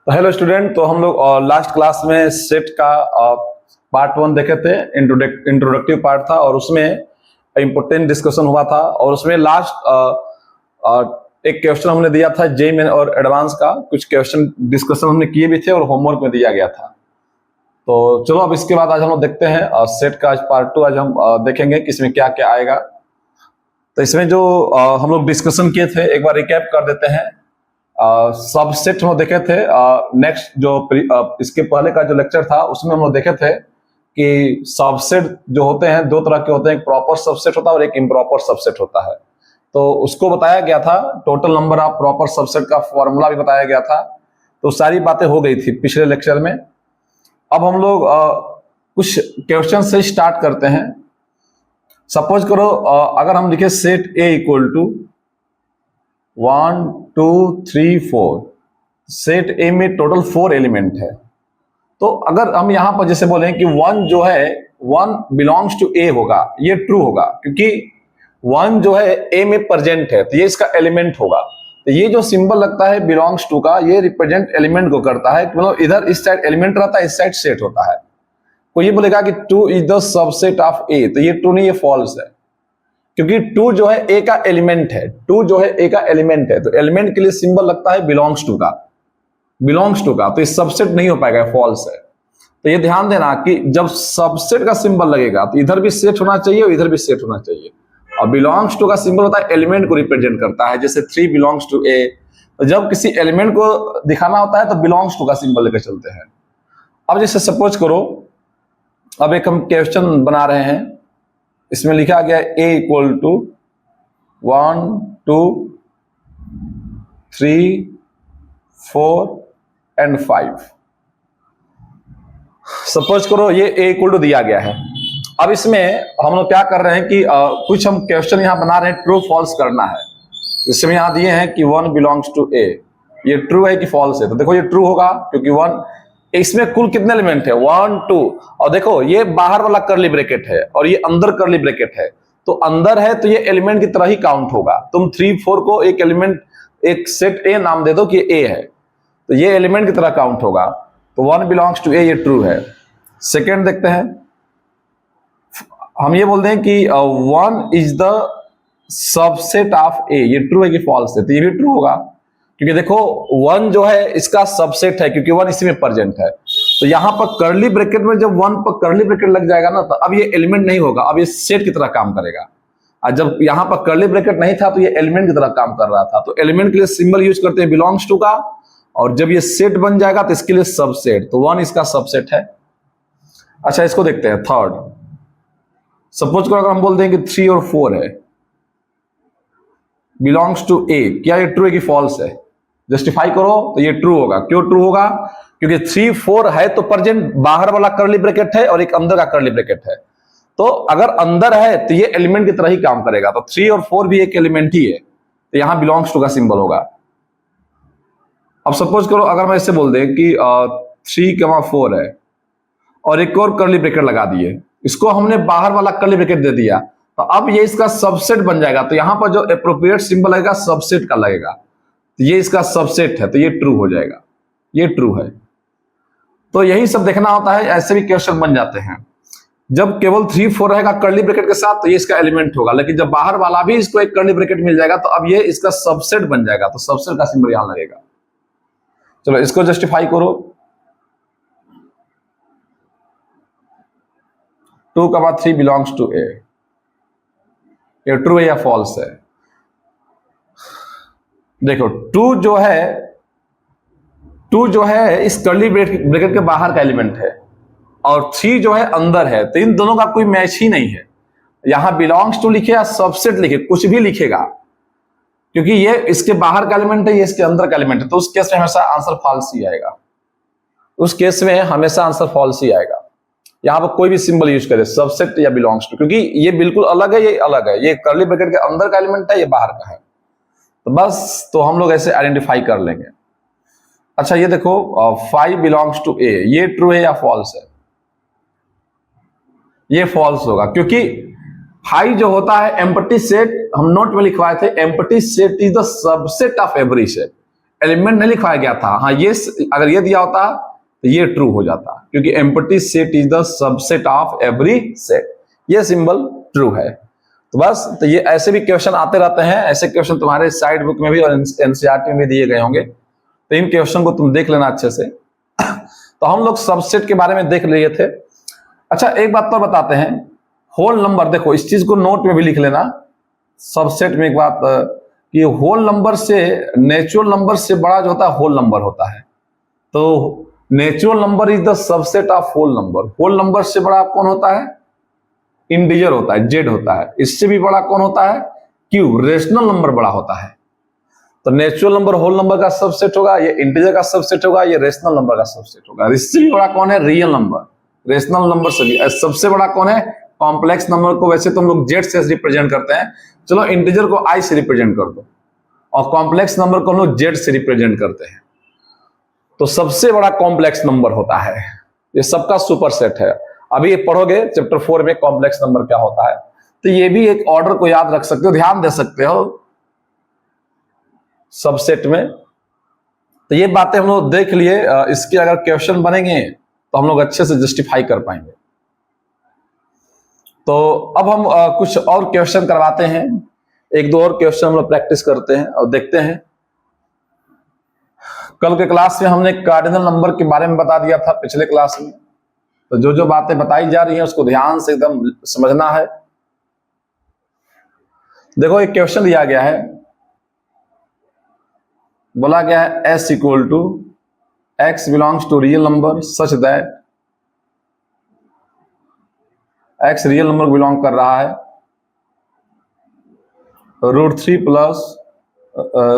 तो hello student, तो हम लोग लास्ट क्लास में सेट का पार्ट 1 देखे थे। इंट्रोडक्टिव पार्ट था और उसमें इम्पोर्टेंट डिस्कशन हुआ था और उसमें लास्ट एक क्वेश्चन हमने दिया था जेई मेन और एडवांस का। कुछ क्वेश्चन डिस्कशन हमने किए भी थे और होमवर्क में दिया गया था। तो चलो अब इसके बाद आज हम लोग देखते हैं सेट का आज पार्ट 2 आज हम देखेंगे कि इसमें क्या क्या आएगा। तो इसमें जो हम लोग डिस्कशन किए थे एक बार रिकैप कर देते हैं। सबसेट हम देखे थे। नेक्स्ट जो इसके पहले का जो लेक्चर था उसमें हम लोग देखे थे कि सबसेट जो होते हैं दो तरह के होते हैं, एक प्रॉपर सबसेट होता है और एक इम्प्रॉपर सबसेट होता है। तो उसको बताया गया था, total number of proper subset का फॉर्मूला भी बताया गया था। तो सारी बातें हो गई थी पिछले लेक्चर में। अब हम लोग कुछ क्वेश्चन से स्टार्ट करते हैं। सपोज करो अगर हम लिखे set A equal to 1 2 3 4, set A में टोटल 4 एलिमेंट है। तो अगर हम यहां पर जैसे बोले कि 1 जो है 1 बिलोंग्स टू ए होगा, ये ट्रू होगा क्योंकि 1 जो है ए में प्रेजेंट है तो ये इसका एलिमेंट होगा। तो ये जो सिंबल लगता है बिलोंग्स टू का, ये रिप्रेजेंट एलिमेंट को करता है। मतलब इधर इस साइड एलिमेंट रहता है, इस साइड सेट होता है। कोई ये बोलेगा कि 2 is the subset of A, तो ये ट्रू नहीं, ये फॉल्स है क्योंकि 2 जो है ए का एलिमेंट है। 2 जो है ए का एलिमेंट है तो एलिमेंट के लिए सिंबल लगता है बिलोंग्स टू का, बिलोंग्स टू का। तो ये सबसेट नहीं हो पाएगा, फॉल्स है। तो ये ध्यान देना कि जब सबसेट का सिंबल लगेगा तो इधर भी सेट होना चाहिए और इधर भी सेट होना चाहिए। और बिलोंग्स टू का सिंबल होता है एलिमेंट को रिप्रेजेंट करता है, जैसे 3 बिलोंग्स टू ए। तो जब किसी एलिमेंट को दिखाना होता है तो बिलोंग्स टू का सिंबल लेकर चलते हैं। अब जैसे सपोज करो, अब एक हम क्वेश्चन बना रहे हैं। इसमें लिखा गया a equal to 1 2 3 4 and 5। Suppose करो ये a इक्वल टू दिया गया है। अब इसमें हम लोग क्या कर रहे हैं कि कुछ हम क्वेश्चन यहां बना रहे हैं, ट्रू फॉल्स करना है। इसमें यहां दिए हैं कि 1 बिलोंग्स टू a, ये ट्रू है कि फॉल्स है। तो देखो ये ट्रू होगा क्योंकि 1, इसमें कुल कितने एलिमेंट है 1 2, और देखो ये बाहर वाला करली ब्रैकेट है और ये अंदर करली ब्रैकेट है। तो अंदर है तो ये एलिमेंट की तरह ही काउंट होगा। तुम 3 4 को एक एलिमेंट, एक सेट ए नाम दे दो कि ए है, तो ये एलिमेंट की तरह काउंट होगा। तो 1 बिलोंग्स टू ए, ये ट्रू है। सेकेंड देखते हैं, हम ये बोलते हैं कि 1 इज द सबसेट ऑफ ए, ये ट्रू है कि फॉल्स है। तो ये भी ट्रू होगा क्योंकि देखो 1 जो है इसका सबसेट है क्योंकि 1 इसी में प्रेजेंट है। तो यहां पर करली ब्रैकेट में जब 1 पर करली ब्रैकेट लग जाएगा ना, तो अब ये एलिमेंट नहीं होगा, अब ये सेट की तरह काम करेगा। और जब यहां पर करली ब्रैकेट नहीं था तो ये एलिमेंट की तरह काम कर रहा था। तो एलिमेंट के लिए सिंबल यूज करते हैं बिलोंग्स टू का, और जब ये सेट बन जाएगा तो इसके लिए सबसेट। तो 1 इसका सबसेट है। अच्छा, इसको देखते हैं थर्ड। सपोज करो अगर हम बोलते हैं कि 3 और 4 है, बिलोंग्स टू ए, क्या ये ट्रू है कि फॉल्स है? जस्टिफाई करो। तो ये ट्रू होगा। क्यों ट्रू होगा? क्योंकि 3 4 है तो प्रेजेंट बाहर वाला करली ब्रैकेट है और एक अंदर का करली ब्रैकेट है। तो अगर अंदर है तो ये एलिमेंट की तरह ही काम करेगा। तो 3 और 4 भी एक एलिमेंट ही है, तो यहां बिलोंग्स टू का सिंबल होगा। अब सपोज करो अगर मैं इससे बोल दे कि 3 4 है और एक और करली ब्रैकेट लगा दिए, इसको हमने बाहर वाला करली ब्रैकेट दे दिया, तो अब ये इसका सबसेट बन जाएगा। तो यहां पर जो एप्रोप्रिएट सिंबल लगेगा सबसेट का लगेगा, तो ये इसका सबसेट है, तो ये ट्रू हो जाएगा, ये ट्रू है। तो यही सब देखना होता है, ऐसे भी क्वेश्चन बन जाते हैं। जब केवल 3 4 रहेगा करली ब्रैकेट के साथ तो ये इसका एलिमेंट होगा, लेकिन जब बाहर वाला भी इसको एक करली ब्रैकेट मिल जाएगा तो अब ये इसका सबसेट बन जाएगा, तो सबसेट का सिंबल यहां लगेगा। चलो इसको जस्टिफाई करो। 2 का बाद 3 बिलोंग्स टू ए, ये ट्रू है या फॉल्स है? देखो 2 जो है इस करली ब्रैकेट के बाहर का एलिमेंट है और 3 जो है अंदर है, तो इन दोनों का कोई मैच ही नहीं है। यहां बिलोंग्स टू लिखे या सबसेट लिखे, कुछ भी लिखेगा, क्योंकि ये इसके बाहर का एलिमेंट है, ये इसके अंदर का एलिमेंट है। तो उस केस में हमेशा आंसर फॉल्स ही आएगा, उस केस में हमेशा आंसर फॉल्स ही आएगा। यहां पर कोई भी सिंबल यूज करे, सबसेट या बिलोंग्स टू, क्योंकि ये बिल्कुल अलग है, ये अलग है। ये करली ब्रैकेट के अंदर का एलिमेंट है, ये बाहर का है। तो बस, तो हम लोग ऐसे आइडेंटिफाई कर लेंगे। अच्छा ये देखो 5 बिलोंग्स टू ए, ये ट्रू है या फॉल्स है? ये फॉल्स होगा क्योंकि 5 जो होता है एम्प्टी सेट, हम नोट में लिखवाए थे, empty set is the subset of every set. Element नहीं लिखवाया गया था। हाँ, ये अगर ये दिया होता तो ये ट्रू हो जाता, क्योंकि empty set is the subset of every set. ये सिंबल ट्रू है। तो बस, तो ये ऐसे भी क्वेश्चन आते रहते हैं। ऐसे क्वेश्चन तुम्हारे साइड बुक में भी और एनसीईआरटी में भी दिए गए होंगे, तो इन क्वेश्चन को तुम देख लेना अच्छे से। तो हम लोग सबसेट के बारे में देख लिए थे। अच्छा, एक बात तो बताते हैं, होल नंबर, देखो इस चीज को नोट में भी लिख लेना। सबसेट में एक बात कि होल नंबर से, नेचुरल नंबर से बड़ा जो होता है होल नंबर होता है। तो natural number is the subset of whole number. Whole number से बड़ा कौन होता है? इंटीजर होता है, जेड होता है। इससे भी बड़ा कौन होता है? क्यू। रेशनल नंबर बड़ा होता है। तो नेचुरल नंबर होल नंबर का सबसेट होगा, ये इंटीजर का सबसेट होगा, ये रेशनल नंबर का सबसेट होगा। इससे भी बड़ा कौन है? Real number. रेशनल नंबर से भी सबसे बड़ा कौन है? कॉम्प्लेक्स नंबर को वैसे तुम लोग जेड से रिप्रेजेंट करते हैं, चलो इंटीजर को आई से रिप्रेजेंट कर दो, और कॉम्प्लेक्स नंबर को हम लोग जेड से रिप्रेजेंट करते हैं। तो सबसे बड़ा कॉम्प्लेक्स नंबर होता है, ये सबका सुपर सेट है। अभी ये पढ़ोगे चैप्टर 4 में कॉम्प्लेक्स नंबर क्या होता है। तो ये भी एक ऑर्डर को याद रख सकते हो, ध्यान दे सकते हो सबसेट में। तो ये बातें हम लोग देख लिए। इसके अगर क्वेश्चन बनेंगे तो हम लोग अच्छे से जस्टिफाई कर पाएंगे। तो अब हम कुछ और क्वेश्चन करवाते हैं, एक दो और क्वेश्चन हम लोग प्रैक्टिस करते हैं और देखते हैं। कल के क्लास में हमने कार्डिनल नंबर के बारे में बता दिया था पिछले क्लास में। तो जो जो बातें बताई जा रही हैं उसको ध्यान से एकदम समझना है। देखो एक क्वेश्चन दिया गया है, बोला गया है s equal to x belongs to real number such that x real number belong कर रहा है, √3 प्लस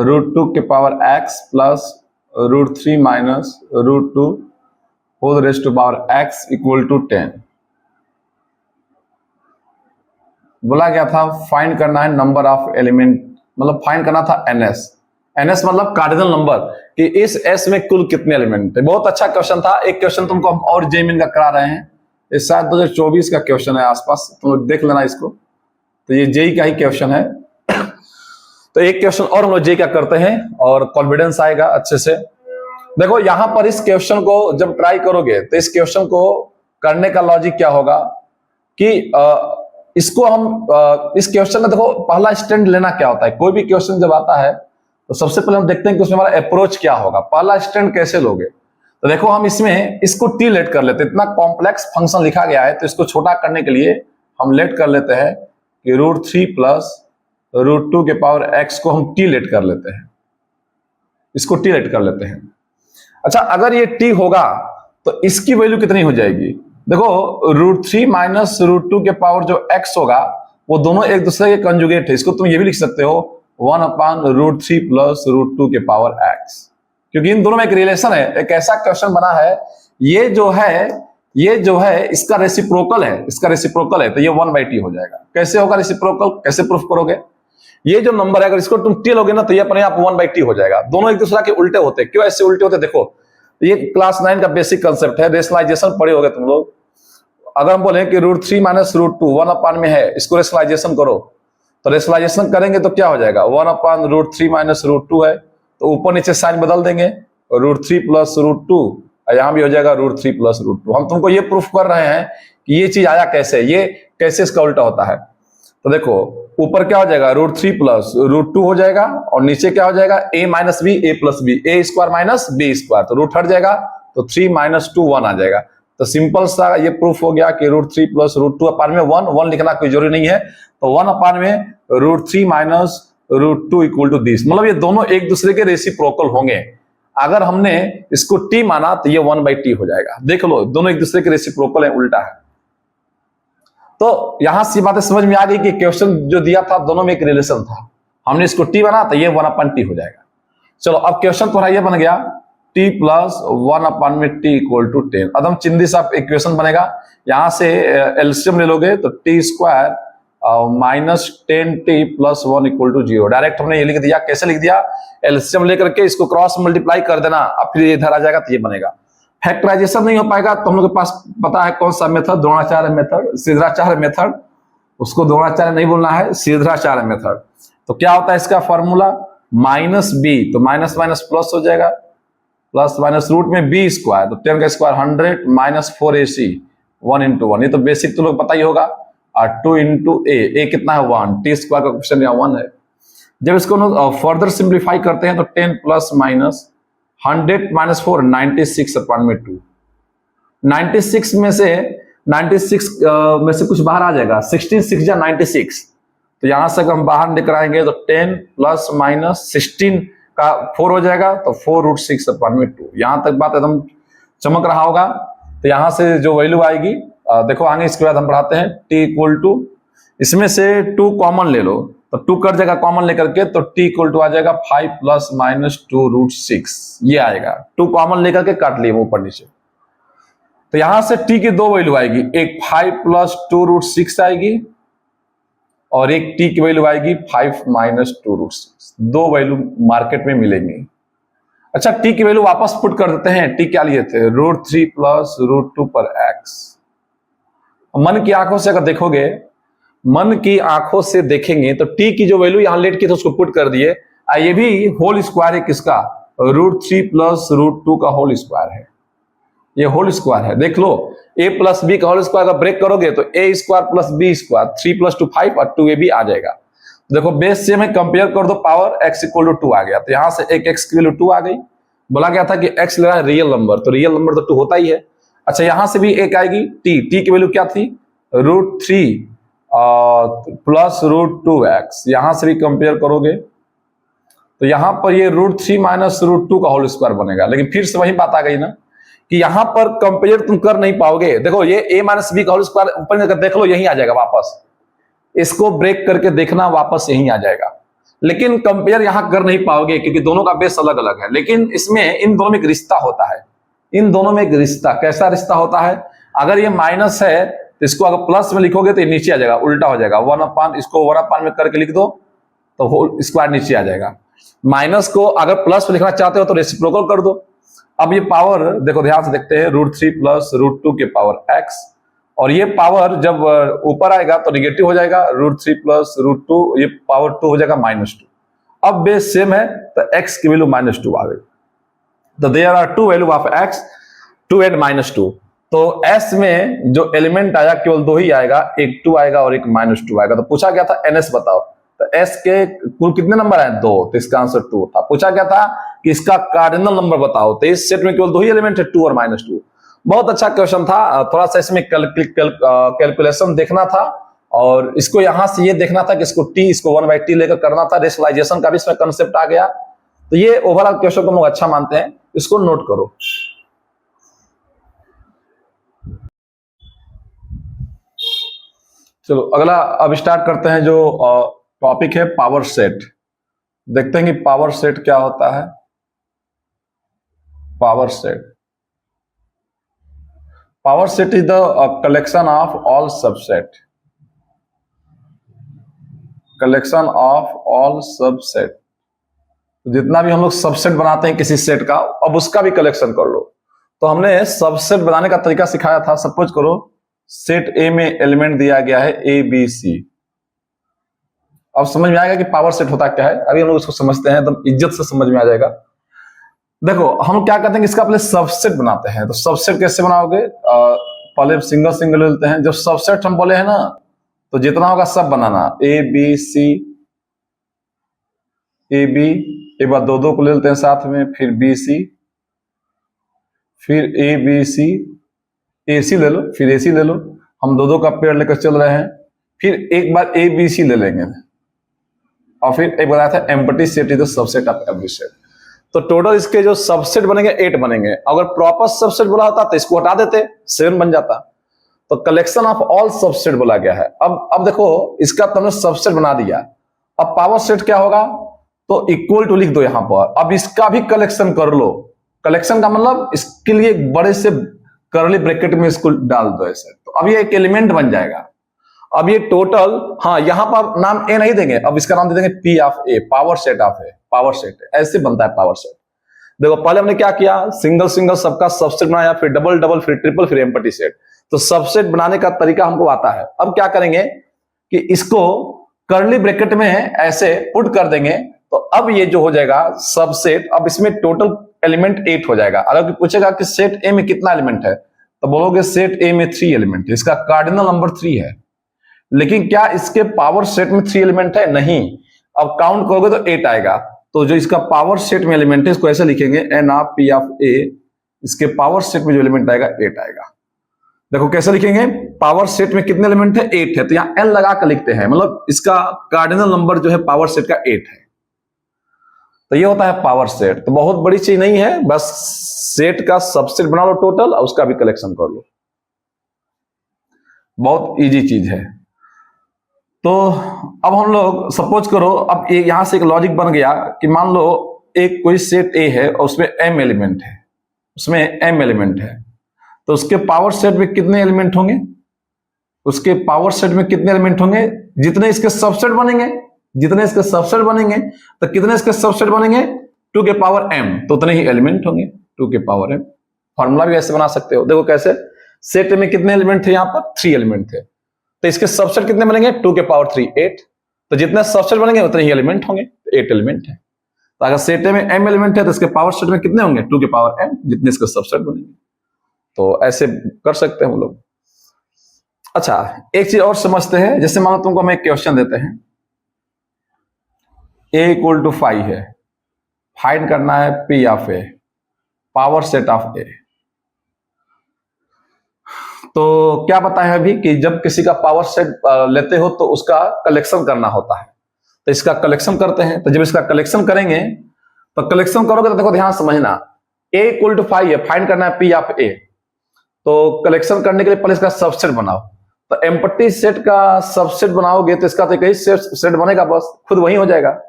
√2 के power x plus √3 minus √2 whole raise to power x equal to 10। बोला गया था फाइंड करना है नंबर ऑफ एलिमेंट, मतलब फाइंड करना था ns। ns मतलब कार्डिनल नंबर, कि इस s में कुल कितने एलिमेंट है। बहुत अच्छा क्वेश्चन था। एक क्वेश्चन तुमको हम और जेईई का करा रहे हैं, इस शायद 2024 का क्वेश्चन है आसपास, तुम लोग देख लेना इसको। तो ये जेईई का ही क्वेश्चन है। तो एक क्वेश्चन और हम लोग जेईई का करते हैं और कॉन्फिडेंस आएगा अच्छे से। देखो यहां पर इस क्वेश्चन को जब ट्राई करोगे तो इस क्वेश्चन को करने का लॉजिक क्या होगा कि इसको हम इस क्वेश्चन में देखो पहला स्टैंड लेना क्या होता है। कोई भी क्वेश्चन जब आता है तो सबसे पहले हम देखते हैं कि उसमें हमारा अप्रोच क्या होगा, पहला स्टैंड कैसे लोगे। तो देखो हम इसमें इसको टी लेट कर लेते हैं। इतना कॉम्प्लेक्स फंक्शन लिखा गया है तो इसको छोटा करने के लिए हम लेट कर लेते हैं कि √3 प्लस √2 के पावर x को हम टी लेट कर लेते हैं, इसको टी लेट कर लेते हैं। अच्छा, अगर ये t होगा तो इसकी वैल्यू कितनी हो जाएगी? देखो √3 माइनस √2 के पावर जो x होगा वो दोनों एक दूसरे के कंजुगेट है। इसको तुम ये भी लिख सकते हो 1/√3 प्लस √2 के पावर x, क्योंकि इन दोनों में एक रिलेशन है। एक ऐसा क्वेश्चन बना है, ये जो है इसका रेसिप्रोकल है, इसका रेसिप्रोकल है, तो ये 1/t हो जाएगा। कैसे होगा रेसिप्रोकल, कैसे प्रूफ करोगे? ये जो नंबर है अगर इसको तुम टी लोगे ना तो ये अपने आप 1/t हो जाएगा। दोनों एक दूसरे के उल्टे होते हैं। क्यों ऐसे उल्टे होते? देखो ये क्लास 9 का बेसिक कंसेप्ट है, रेशनलाइजेशन पढ़े होगे तुम लोग। अगर हम बोले कि √3 माइनस √2 1/, में है, इसको रेशनलाइजेशन करो, तो रेशनलाइजेशन करेंगे तो क्या हो जाएगा? 1/√3 माइनस √2 है, तो ऊपर नीचे साइन बदल देंगे, √3 प्लस √2, यहां भी हो जाएगा √3 प्लस √2। हम तुमको ये प्रूफ कर रहे हैं कि ये चीज आया कैसे, ये कैसे इसका उल्टा होता है। तो देखो ऊपर क्या हो जाएगा? √3 प्लस √2 हो जाएगा, और नीचे क्या हो जाएगा? a minus B, a plus B, a square minus b square, तो रूट हट जाएगा, तो 3 माइनस 2 1 आ जाएगा। तो सिंपल सा ये प्रूफ हो गया कि √3 प्लस √2 में 1 लिखना कोई जरूरी नहीं है, तो 1 में √3 माइनस √2 इक्वल टू दिस। मतलब ये दोनों एक दूसरे के रेसिप्रोकल होंगे। अगर हमने इसको t माना तो ये 1/t हो जाएगा। देख लो दोनों एक दूसरे के रेसिप्रोकल है, उल्टा है। तो यहां से बातें समझ में आ गई कि क्वेश्चन जो दिया था दोनों में एक रिलेशन था। हमने इसको t बना तो ये 1/t हो जाएगा। चलो अब क्वेश्चन तुम्हारा ये बन गया t प्लस 1 में t इक्वल टू 10। अब हम चिंदी सा इक्वेशन बनेगा, यहां से एलसीएम ले लोगे तो t square minus 10t plus 1 equal to 0। Direct हमने ये लिख दिया। कैसे लिख दिया? एलसीएम लेकर के इसको क्रॉस मल्टीप्लाई कर देना, अब फिर ये इधर आ जाएगा तो ये बनेगा। फैक्टराइजेशन नहीं हो पाएगा तो हम लोग के पास पता है कौन सा मेथड? द्रोणाचार्य मेथड, सीधाचार्य मेथड। उसको द्रोणाचार्य नहीं बोलना है, सीधाचार्य मेथड। तो क्या होता है इसका फॉर्मूला? माइनस बी, तो माइनस माइनस प्लस हो जाएगा, प्लस माइनस रूट में बी स्क्वायर, तो 10 का स्क्वायर 100 माइनस 4ac 1 इंटू 1, ये तो बेसिक तो लोग पता ही होगा। और 2 इंटू ए कितना है 1, टी स्क्वायर का क्वेश्चन यहाँ 1 है। जब इसको फर्दर सिंप्लीफाई करते हैं तो 10 प्लस माइनस 100 माइनस 4 96 अपन में 2, 96 में से 96 में से कुछ बाहर आ जाएगा, 16 6 जा 96, तो यहां से हम बाहर लेकर आएंगे तो 10 प्लस माइनस 16 का 4 हो जाएगा, तो 4√6 अपन में 2। यहां तक बात एकदम चमक रहा होगा। तो यहां से जो वैल्यू आएगी देखो आगे, इसके बाद हम पढ़ाते हैं t इक्वल टू, इसमें से 2 कॉमन ले लो, तो 2 कट जाएगा कॉमन लेकर के, तो t इक्वल टू आ जाएगा 5 प्लस माइनस 2√6, ये आएगा। 2 कॉमन लेकर के काट लिए ऊपर नीचे, तो यहां से t की 2 वैल्यू आएगी, एक 5 प्लस 2√6 आएगी और एक t की वैल्यू आएगी 5 माइनस 2√6, 2 वैल्यू मार्केट में मिलेंगी। अच्छा, t की वैल्यू वापस पुट कर देते हैं। t क्या लिए थे, √3 प्लस √2 पर x। मन की आंखों से अगर देखोगे, मन की आंखों से देखेंगे तो t की जो वैल्यू यहां लेट की तो उसको पुट कर दिए, ये भी होल स्क्वायर है किसका, √3 प्लस √2 का होल स्क्वायर है, ये होल स्क्वायर है। देख लो, a प्लस बी का होल स्क्वायर का ब्रेक करोगे तो a square plus B square, 3 plus 2 5 और 2ab आ जाएगा। देखो बेस से में कंपेयर कर दो, पावर x इक्वल टू 2 आ गया, तो यहां से एक x की वैल्यू 2 आ गई। बोला गया था कि x ले रहा है रियल नंबर, तो रियल नंबर तो 2 होता ही है। अच्छा, यहां से भी एक आएगी t की वैल्यू क्या थी, √3 प्लस √2x, यहां से भी कंपेयर करोगे तो यहां पर ये √3 माइनस √2 का होल स्क्वायर बनेगा। लेकिन फिर से वही बात आ गई ना कि यहां पर कंपेयर तुम कर नहीं पाओगे। देखो ये a माइनस बी का होल स्क्वायर ऊपर जाकर देख लो, यही आ जाएगा वापस, इसको ब्रेक करके देखना, वापस यही आ जाएगा। लेकिन कंपेयर यहां कर नहीं पाओगे क्योंकि दोनों का बेस अलग अलग है। लेकिन इसमें इन दोनों में एक रिश्ता होता है, इन दोनों में एक रिश्ता, कैसा रिश्ता होता है, अगर ये माइनस है तो इसको अगर प्लस में लिखोगे तो ये नीचे आ जाएगा, उल्टा हो जाएगा, 1/, इसको 1/, में करके लिख दो तो होल स्क्वायर नीचे आ जाएगा। माइनस को अगर प्लस में लिखना चाहते हो तो रेसिप्रोकल कर दो। अब ये पावर देखो, ध्यान से देखते हैं, √3 प्लस √2 के पावर x, और ये पावर जब ऊपर आएगा तो निगेटिव हो जाएगा, √3 प्लस √2, ये पावर 2 हो जाएगा -2। अब बेस सेम है तो x की वैल्यू -2 आ गई, तो there are 2 value of x, 2 and -2। तो s में जो एलिमेंट आया केवल 2 ही आएगा, एक 2 आएगा और एक -2 आएगा। तो पूछा गया था ns बताओ, तो s के कुल कितने नंबर आए, 2, तो इसका आंसर 2 था। पूछा गया था कि इसका कार्डिनल नंबर बताओ, तो इस सेट में केवल 2 ही एलिमेंट है, 2 और -2। बहुत अच्छा क्वेश्चन था, थोड़ा सा इसमें कैलकुलेशन देखना था और इसको यहां से ये देखना था कि इसको t, इसको 1/t लेकर करना था। रेशनलाइजेशन का भी इसमें कंसेप्ट आ गया। तो ये ओवरऑल क्वेश्चन को हम लोग अच्छा मानते हैं, इसको नोट करो। चलो अगला अब स्टार्ट करते हैं, जो टॉपिक है पावर सेट। देखते हैं कि पावर सेट क्या होता है। Power set is the collection of all subset, collection of all subset. जितना भी हम लोग सबसेट बनाते हैं किसी सेट का, अब उसका भी कलेक्शन कर लो। तो हमने सबसेट बनाने का तरीका सिखाया था। सपोज करो सेट ए में एलिमेंट दिया गया है ABC। अब समझ में आएगा कि पावर सेट होता क्या है। अभी हम लोग उसको समझते हैं, एकदम इज्जत से समझ में आ जाएगा। देखो हम क्या करते हैं, इसका पहले सबसेट बनाते हैं। तो सबसेट कैसे बनाओगे, पहले सिंगल सिंगल लेते हैं। जब सबसेट हम बोले हैं ना, तो जितना होगा सब बनाना, ABC, AB, एक बार 2 को ले लेते हैं साथ में, फिर BC, फिर ABC, AC ले लो, फिर AC ले लो। हम 2 का पेयर लेकर चल रहे हैं। फिर एक बार ABC ले लेंगे और फिर एक बताया था empty set is the subset of every set. तो टोटल इसके जो सबसेट बनेंगे 8 बनेंगे। अगर प्रॉपर सबसेट बोला होता तो इसको हटा देते, 7 बन जाता। तो कलेक्शन ऑफ ऑल सबसेट बोला गया है। अब देखो इसका तुमने सबसेट बना दिया। अब पावर सेट क्या होगा, तो इक्वल टू लिख दो यहां पर। अब इसका भी कलेक्शन कर लो। कलेक्शन का मतलब इसके लिए एक बड़े से करली ब्रैकेट में इसको डाल दो ऐसे, तो अब ये एक एलिमेंट बन जाएगा। अब ये टोटल, हाँ यहां पर नाम ए नहीं देंगे, अब इसका नाम दे देंगे P of A, power set of A, power set. ऐसे बनता है पावर सेट। देखो पहले हमने क्या किया, सिंगल सिंगल सबका सबसेट बनाया, फिर डबल डबल, फिर ट्रिपल, फिर एम्प्टी सेट। तो सबसेट बनाने का तरीका हमको आता है। अब क्या करेंगे कि इसको करली ब्रैकेट में ऐसे पुट कर देंगे, तो अब ये जो हो जाएगा सबसेट, अब इसमें टोटल एलिमेंट 8 हो जाएगा। अगर पूछेगा कि सेट ए में कितना एलिमेंट है, तो बोलोगे सेट ए में 3 एलिमेंट है, इसका कार्डिनल नंबर 3 है। लेकिन क्या इसके पावर सेट में 3 एलिमेंट है? नहीं। अब काउंट करोगे तो 8 आएगा। तो जो इसका पावर सेट में एलिमेंट है इसको ऐसे लिखेंगे एन ऑफ पी ऑफ ए, इसके पावर सेट में जो एलिमेंट आएगा 8 आएगा। देखो कैसे लिखेंगे, पावर सेट में कितने एलिमेंट है? 8 है, तो यहां एन लगा कर लिखते हैं, मतलब इसका कार्डिनल नंबर जो है पावर सेट का 8 है। तो ये होता है पावर सेट। तो बहुत बड़ी चीज नहीं है, बस सेट का सबसेट बना लो टोटल और उसका भी कलेक्शन कर लो, बहुत इजी चीज है। तो अब हम लोग सपोज करो, अब यहां से एक लॉजिक बन गया कि मान लो एक कोई सेट ए है और उसमें एम एलिमेंट है, उसमें एम एलिमेंट है, तो उसके पावर सेट में कितने एलिमेंट होंगे? उसके पावर सेट में कितने एलिमेंट होंगे? जितने इसके सबसेट बनेंगे, जितने इसके सबसेट बनेंगे, तो कितने इसके सबसेट बनेंगे? 2 के पावर m, तो उतने ही एलिमेंट होंगे 2 के पावर m। फॉर्मूला भी ऐसे बना सकते हो, देखो कैसे, सेट में कितने एलिमेंट थे? यहां पर 3 एलिमेंट थे, तो इसके सबसेट कितने बनेंगे? 2 के पावर 3 8, तो जितने सबसेट बनेंगे उतने ही एलिमेंट होंगे, 8 एलिमेंट है। तो अगर सेट में m एलिमेंट है तो इसके पावर सेट में कितने होंगे? 2 के पावर m, जितने इसके सबसेट बनेंगे। तो ऐसे कर सकते हैं हम लोग। अच्छा, एक चीज और समझते हैं, जैसे मान लो तुमको हम एक क्वेश्चन देते हैं, a इक्वल टू 5 है, फाइंड करना है p of a, power set of a। तो क्या पता है अभी कि जब किसी का पावर सेट लेते हो तो उसका कलेक्शन करना होता है, तो इसका कलेक्शन करते हैं। तो जब इसका कलेक्शन करेंगे, तो कलेक्शन करोगे तो देखो ध्यान समझना, a इक्वल टू 5 है, फाइंड करना है p ऑफ a। तो कलेक्शन करने के लिए पहले इसका सबसेट बनाओ, तो एम्प्टी सेट का सबसेट बनाओगे तो इसका तो एक ही सेट बनेगा, बस खुद वही हो जाएगा।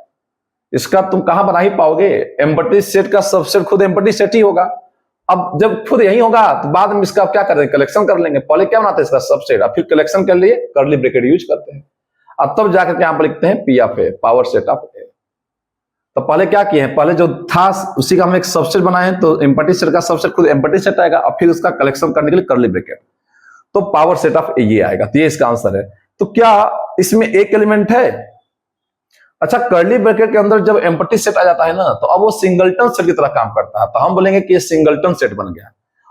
इसका तुम कहां बना ही पाओगे? एम्प्टी सेट का सबसेट खुद एम्प्टी सेट ही होगा। अब जब खुद यही होगा तो बाद में इसका क्या करेंगे? कलेक्शन कर लेंगे। पहले क्या बनाते हैं? इसका सबसेट, अब फिर कलेक्शन कर लिए कर्ली ब्रैकेट यूज करते हैं, अब तब जाकर यहां पर लिखते हैं P of A, power set of A. तो पहले क्या किए हैं? पहले जो था उसी का हम एक सबसेट बनाए हैं, तो एम्प्टी सेट का सबसेट खुद एम्प्टी सेट आएगा, और फिर उसका कलेक्शन करने के लिए कर्ली ब्रैकेट, तो पावर सेट ऑफ ए ये आएगा। तो ये इसका आंसर है। तो क्या इसमें एक एलिमेंट है? अच्छा, कर्ली ब्रैकेट के अंदर जब एम्प्टी सेट आ जाता है ना, तो अब वो सिंगलटन सेट की तरह काम करता है, तो हम बोलेंगे कि ये सिंगलटन सेट बन गया।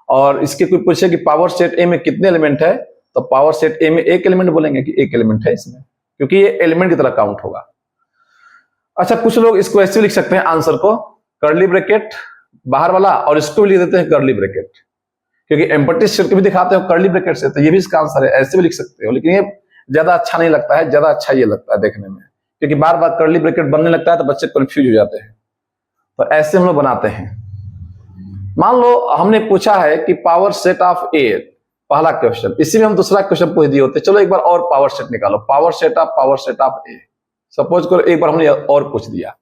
और इसके कोई पूछे कि पावर सेट ए में कितने एलिमेंट है, तो पावर सेट ए में एक एलिमेंट बोलेंगे कि एक एलिमेंट है इसमें, क्योंकि ये एलिमेंट की तरह काउंट होगा। अच्छा, कुछ लोग इसको ऐसे लिख सकते हैं आंसर को, कर्ली ब्रैकेट बाहर वाला, और इसको भी लिख देते हैं कर्ली ब्रैकेट, क्योंकि एम्प्टी सेट को भी दिखाते हो कर्ली ब्रैकेट से, तो ये भी इसका आंसर है। ऐसे भी लिख सकते हो, लेकिन ये ज्यादा अच्छा नहीं लगता है, ज्यादा अच्छा ये लगता है देखने में, क्योंकि बार बार कर्ली ब्रैकेट बनने लगता है तो बच्चे कंफ्यूज हो जाते हैं। तो ऐसे हम लोग बनाते हैं। मान लो हमने पूछा है कि पावर सेट ऑफ ए, पहला क्वेश्चन, इसी में हम दूसरा क्वेश्चन पूछ दिए होते, चलो एक बार और पावर सेट निकालो, power set of A. Suppose करो एक बार हमने और पूछ दिया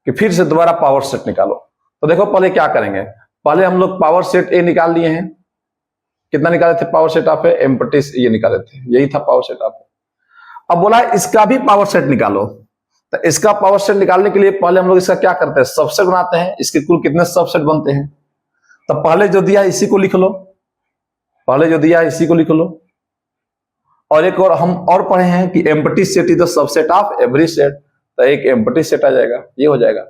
कि फिर से दोबारा पावर सेट निकालो, तो देखो पहले क्या करेंगे, पहले हम लोग पावर सेट ए निकाल लिए हैं। कितना निकाले थे power set of A? Empty ये निकाले थे, यही था पावर सेट ऑफ ए। अब बोला इसका भी पावर सेट निकालो, तो इसका पावर सेट निकालने के लिए पहले हम लोग इसका क्या करते हैं? सबसेट बनाते हैं। इसके कुल कितने सबसेट बनते हैं? तो पहले जो दिया इसी को लिख लो, पहले जो दिया इसी को लिख लो। और एक और हम और पढ़े हैं कि empty set is the subset of every set, तो एक एम्प्टी सेट आ जाएगा, ये हो जाएगा।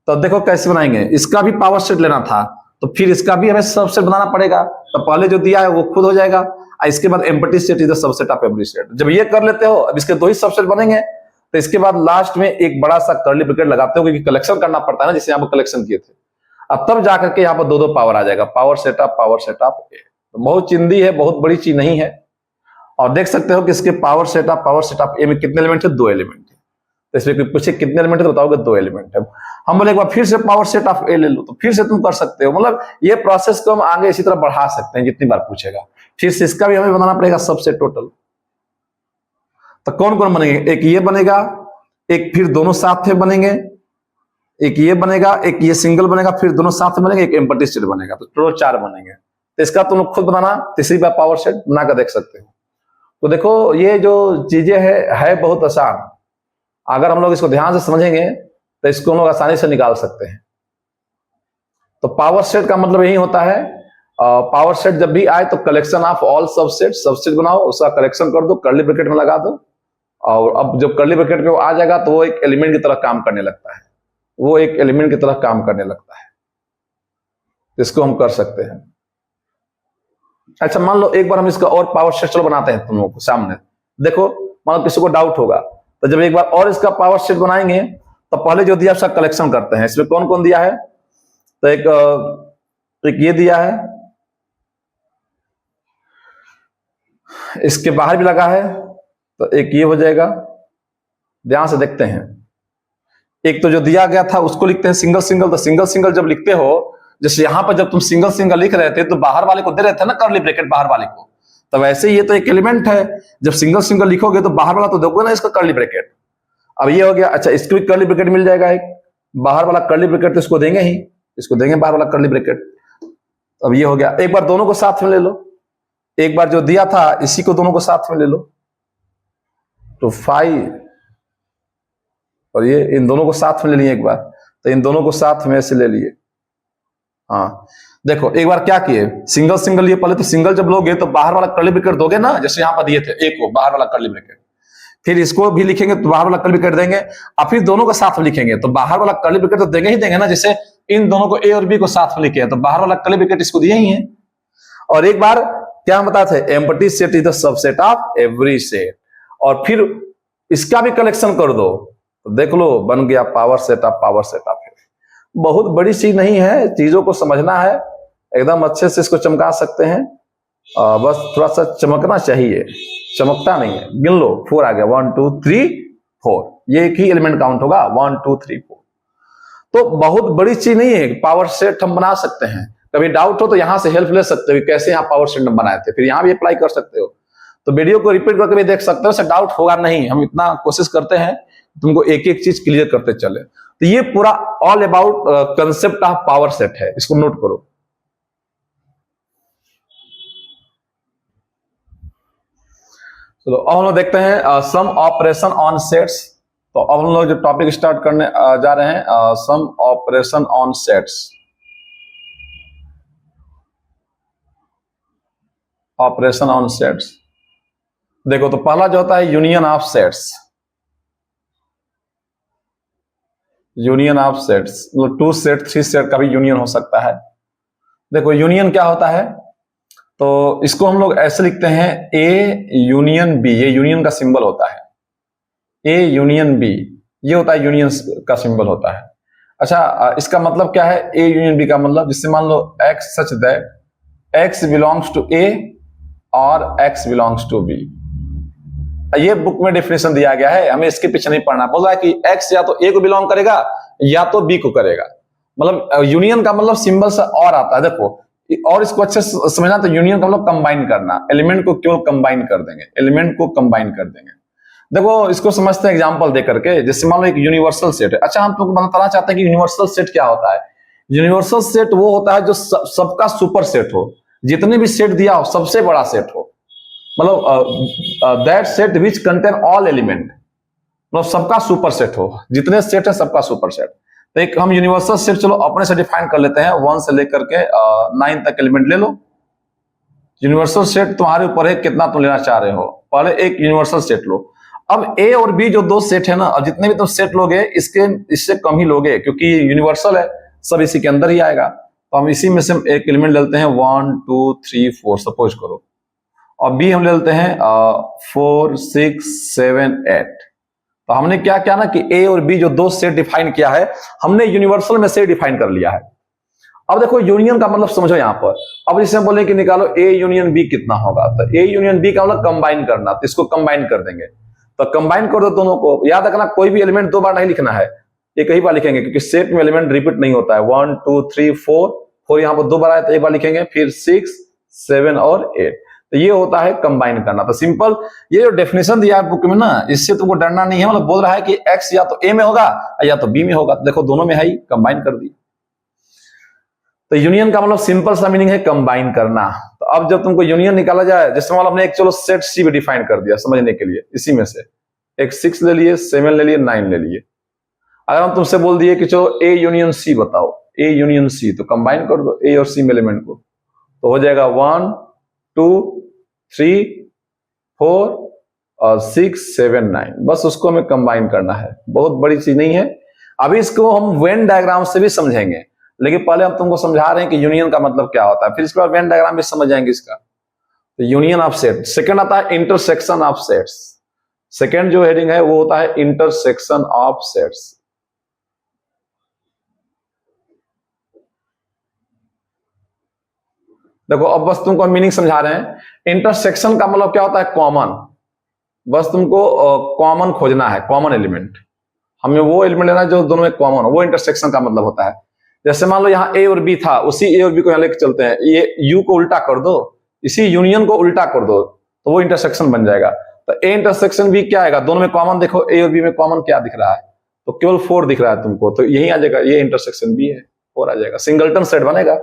तो देखो कैसे बनाएंगे, इसका भी पावर सेट लेना था, तो फिर इसका भी हमें सबसेट बनाना पड़ेगा। तो पहले जो दिया है वो खुद हो जाएगा, इसके बाद empty set is the subset of every set. जब ये कर लेते हो, अब इसके 2 ही सबसेट बनेंगे, तो इसके बाद लास्ट में एक बड़ा सा कर्ली ब्रैकेट लगाते हो, क्योंकि कलेक्शन करना पड़ता है ना, जिसे यहाँ पर कलेक्शन किए थे। अब तब जाकर के यहाँ पर 2 पावर आ जाएगा, पावर सेट ऑफ ए। तो बहुत चिंदी है, बहुत बड़ी चीज नहीं है। और देख सकते हो कि इसके पावर सेट ऑफ ए में कितने एलिमेंट है? 2 एलिमेंट है। तो इसमें कोई पूछे कितने एलिमेंट है तो बताओगे 2 एलिमेंट है। हम बोले एक बार फिर से पावर सेट ऑफ ए ले लो, तो फिर से तुम कर सकते हो। मतलब ये प्रोसेस को हम आगे इसी तरह बढ़ा सकते हैं, जितनी बार पूछेगा। फिर से इसका भी हमें बनाना पड़ेगा सबसेट टोटल। तो कौन कौन बनेंगे? एक ये बनेगा, एक फिर दोनों साथ में बनेंगे, एक ये बनेगा, एक ये सिंगल बनेगा, फिर दोनों साथ में बनेंगे, एक एम्प्टी सेट बनेगा। तो टोटल 4 बनेंगे। तो इसका तुम खुद बनाना, तीसरी बार पावर सेट बनाकर देख सकते हो। तो देखो ये जो चीजें है बहुत आसान। अगर हम लोग इसको ध्यान से समझेंगे तो इसको हम लोग आसानी से निकाल सकते हैं। तो पावर सेट का मतलब यही होता है, पावर सेट जब भी आए तो कलेक्शन ऑफ ऑल सबसेट बनाओ, उसका कलेक्शन कर दो, कर्ली ब्रैकेट में लगा दो, और अब जब कर्ली ब्रैकेट में वो आ जाएगा तो वो एक एलिमेंट की तरह काम करने लगता है, वो एक एलिमेंट की तरह काम करने लगता है। इसको हम कर सकते हैं। अच्छा मान लो एक बार हम इसका और पावर स्ट्रक्चर बनाते हैं तुम लोगों को सामने। देखो मान लो किसी को डाउट होगा तो जब एक बार और इसका पावर सेट बनाएंगे तो पहले जो दिया उसका कलेक्शन करते हैं। इसमें कौन कौन दिया है, तो एक ये दिया है, इसके बाहर भी लगा है, तो एक ये हो जाएगा। ध्यान से देखते हैं, एक तो जो दिया गया था उसको लिखते हैं सिंगल सिंगल। तो सिंगल सिंगल जब लिखते हो, जैसे यहां पर जब तुम सिंगल सिंगल लिख रहे थे तो बाहर वाले को दे रहे थे ना कर्ली ब्रैकेट बाहर वाले को, तो वैसे ये तो एक एलिमेंट है, जब सिंगल सिंगल लिखोगे तो बाहर वाला तो दोगे ना इसका कर्ली ब्रैकेट। अब ये हो गया। अच्छा इसको भी कर्ली ब्रैकेट मिल जाएगा, एक बाहर वाला कर्ली ब्रैकेट तो इसको देंगे ही, इसको देंगे बाहर वाला कर्ली ब्रैकेट। अब ये हो गया। एक बार दोनों को साथ में ले लो, एक बार जो दिया था इसी को दोनों को साथ में ले लो, तो 5 और ये इन दोनों को साथ में ले लिए एक बार, तो इन दोनों को साथ में ऐसे ले लिए। हाँ देखो एक बार क्या किए, सिंगल सिंगल लिए पहले, तो सिंगल जब लोगे तो बाहर वाला कर्ली ब्रैकेट दोगे ना, जैसे यहां पर दिए थे एक को बाहर वाला कर्ली ब्रैकेट, फिर इसको भी लिखेंगे तो बाहर वाला कर्ली ब्रैकेट देंगे, और फिर दोनों को साथ में लिखेंगे तो बाहर वाला कर्ली ब्रैकेट तो देंगे ही देंगे ना। जैसे इन दोनों को ए और बी को साथ में लिखे तो बाहर वाला कर्ली ब्रैकेट इसको दिए ही है। और एक बार क्या हम बताते थे, empty set is the subset of every set, और फिर इसका भी कलेक्शन कर दो तो देख लो बन गया power set of power set of. बहुत बड़ी चीज नहीं है, चीजों को समझना है, एकदम अच्छे से इसको चमका सकते हैं। बस थोड़ा सा चमकना चाहिए, चमकता नहीं है। गिन लो 4 आ गया, 1 2 3 4, ये एक ही एलिमेंट काउंट होगा 1 2 3 4। तो बहुत बड़ी चीज नहीं है, पावर सेट हम बना सकते हैं। कभी डाउट हो तो यहां से हेल्प ले सकते हो, कैसे यहाँ पावर सेट बनाए थे, फिर यहाँ भी अप्लाई कर सकते हो। तो वीडियो को रिपीट करके भी देख सकते हो, उससे डाउट होगा नहीं। हम इतना कोशिश करते हैं तुमको एक एक चीज क्लियर करते चले। तो ये पूरा all about concept of power set है, इसको नोट करो। चलो अब हम लोग देखते हैं सम ऑपरेशन ऑन सेट्स। तो अब हम लोग जो टॉपिक स्टार्ट करने जा रहे हैं, some operation on sets. Operation on sets देखो, तो पहला जो होता है union of sets. Union of sets मतलब 2 सेट 3 सेट का भी यूनियन हो सकता है। देखो यूनियन क्या होता है, तो इसको हम लोग ऐसे लिखते हैं ए यूनियन बी, ये यूनियन का सिंबल होता है। ए यूनियन बी ये होता है यूनियन का सिंबल होता है। अच्छा इसका मतलब क्या है, ए यूनियन बी का मतलब, जिससे मान लो x such that x belongs to A और एक्स बिलोंग्स टू बी। ये बुक में डेफिनेशन दिया गया है, हमें इसके पीछे नहीं पढ़ना। बोल रहा है कि एक्स या तो ए को बिलोंग करेगा या तो बी को करेगा। मतलब यूनियन का मतलब सिंबल से और आता है। देखो और इसको अच्छे से समझना, तो यूनियन का मतलब कंबाइन करना, एलिमेंट को क्यों कंबाइन कर देंगे, एलिमेंट को कंबाइन कर देंगे। देखो इसको समझते हैं एग्जांपल दे करके। जैसे मान लो एक यूनिवर्सल सेट है। अच्छा हम तुमको बताना चाहते हैं कि यूनिवर्सल सेट क्या होता है। यूनिवर्सल सेट वो होता है जो सबका सुपर सेट हो, जितने भी सेट दिया हो सबसे बड़ा सेट हो, मतलब that set which contain all element, मतलब सबका सुपर सेट हो, जितने सेट है सबका सुपर सेट। तो एक हम यूनिवर्सल सेट चलो अपने से डिफाइन कर लेते हैं, 1 से लेकर के 9 तक एलिमेंट ले लो। यूनिवर्सल सेट तुम्हारे ऊपर है कितना तुम लेना चाह रहे हो। पहले एक यूनिवर्सल सेट लो। अब ए और बी जो 2 सेट है ना, अब जितने भी तुम सेट लोगे इससे कम ही लोगे, क्योंकि यूनिवर्सल है, सब इसी के अंदर ही आएगा। तो हम इसी में से एक एलिमेंट लेते हैं 1 2 3 4 सपोज करो, और बी हम ले लेते हैं 4 6 7 8। तो हमने क्या किया ना कि ए और बी जो 2 सेट डिफाइन किया है, हमने यूनिवर्सल में से डिफाइन कर लिया है। अब देखो यूनियन का मतलब समझो यहां पर। अब जैसे हम बोले कि निकालो ए यूनियन बी कितना होगा, तो ए यूनियन बी का मतलब कंबाइन करना, तो इसको कंबाइन कर देंगे। तो कंबाइन कर दो दोनों को। याद रखना कोई भी एलिमेंट 2 बार नहीं लिखना है, एक ही बार लिखेंगे, क्योंकि सेट में एलिमेंट रिपीट नहीं होता है। 1 2 3 4 यहां पर 2 बार आए तो एक बार लिखेंगे, फिर 6 7 और 8। तो ये होता है कंबाइन करना। तो सिंपल ये जो डेफिनेशन दिया है बुक में ना, इससे तुमको डरना नहीं है। मतलब बोल रहा है कि एक्स या तो ए में होगा या तो बी में होगा, तो देखो दोनों में है ही, कंबाइन कर दी। तो यूनियन का मतलब सिंपल सा मीनिंग है कंबाइन करना। तो अब जब तुमको यूनियन निकाला जाए, जैसे मान लो हमने एक चलो सेट सी भी डिफाइन कर दिया समझने के लिए, इसी में से एक 6 ले लिए, 7 ले लिए, 9 ले लिए। अगर हम तुमसे बोल दिए कि चलो ए यूनियन सी बताओ, ए यूनियन सी, तो कंबाइन कर दो ए और सी में एलिमेंट को, तो हो जाएगा 1 2 3 4 6 7 9, बस उसको हमें कंबाइन करना है, बहुत बड़ी चीज नहीं है। अभी इसको हम वेन डायग्राम से भी समझेंगे, लेकिन पहले हम तुमको समझा रहे हैं कि यूनियन का मतलब क्या होता है, फिर इसके बाद वेन डायग्राम भी समझ जाएंगे इसका। तो यूनियन ऑफ सेट, सेकंड आता है इंटरसेक्शन ऑफ सेट्स। सेकंड जो हेडिंग है वो होता है इंटरसेक्शन ऑफ सेट्स। देखो अब बस तुमको मीनिंग समझा रहे हैं। इंटरसेक्शन का मतलब क्या होता है, कॉमन। बस तुमको कॉमन खोजना है, कॉमन एलिमेंट। हमें वो एलिमेंट लेना है जो दोनों में कॉमन हो, वो इंटरसेक्शन का मतलब होता है। जैसे मान लो यहाँ ए और बी था, उसी ए और बी को यहाँ लेकर चलते हैं, ये यू को उल्टा कर दो, इसी यूनियन को उल्टा कर दो, तो वो इंटरसेक्शन बन जाएगा। तो ए इंटरसेक्शन बी क्या आएगा, दोनों में कॉमन देखो, ए और बी में कॉमन क्या दिख रहा है, तो केवल 4 दिख रहा है तुमको, तो यही आ जाएगा, ये इंटरसेक्शन बी है, 4 आ जाएगा, सिंगलटन सेट बनेगा।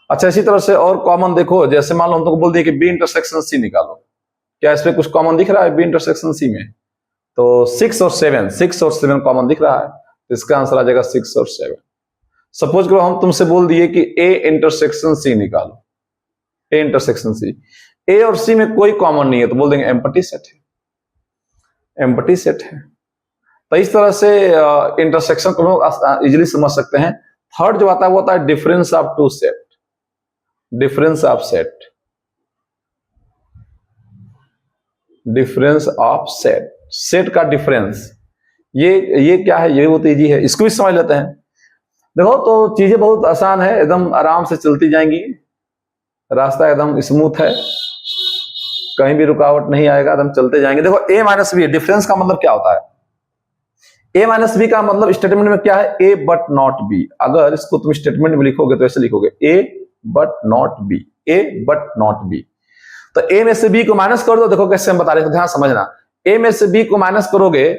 अच्छा इसी तरह से और कॉमन देखो, जैसे मान लो हम तुमको बोल दिए कि बी इंटरसेक्शन सी निकालो, क्या इसमें कुछ कॉमन दिख रहा है बी इंटरसेक्शन सी में, तो 6 और 7 कॉमन दिख रहा है, तो इसका आंसर आ जाएगा 6 और 7। सपोज करो हम तुमसे बोल दिए कि ए इंटरसेक्शन सी निकालो, ए इंटरसेक्शन सी, ए और सी में कोई कॉमन नहीं है, तो बोल देंगे एम्प्टी सेट है, एम्प्टी सेट है। तो इस तरह से इंटरसेक्शन को लोग इजीली समझ सकते हैं। थर्ड जो आता है वो होता है difference of two set, difference of set, difference of set, set का डिफरेंस, ये क्या है, ये बहुत इजी है, इसको भी समझ लेते हैं। देखो तो चीजें बहुत आसान है, एकदम आराम से चलती जाएंगी, रास्ता एकदम स्मूथ है, कहीं भी रुकावट नहीं आएगा, एकदम चलते जाएंगे। देखो ए माइनस बी, डिफरेंस का मतलब क्या होता है, ए माइनस बी का मतलब स्टेटमेंट में क्या है, ए बट नॉट बी। अगर इसको तुम स्टेटमेंट में लिखोगे तो ऐसे लिखोगे, A but not B, A but not B. तो ए में से बी को माइनस कर दो, देखो कैसे हम बता रहे हैं, ध्यान समझना। ए में से बी को माइनस करोगे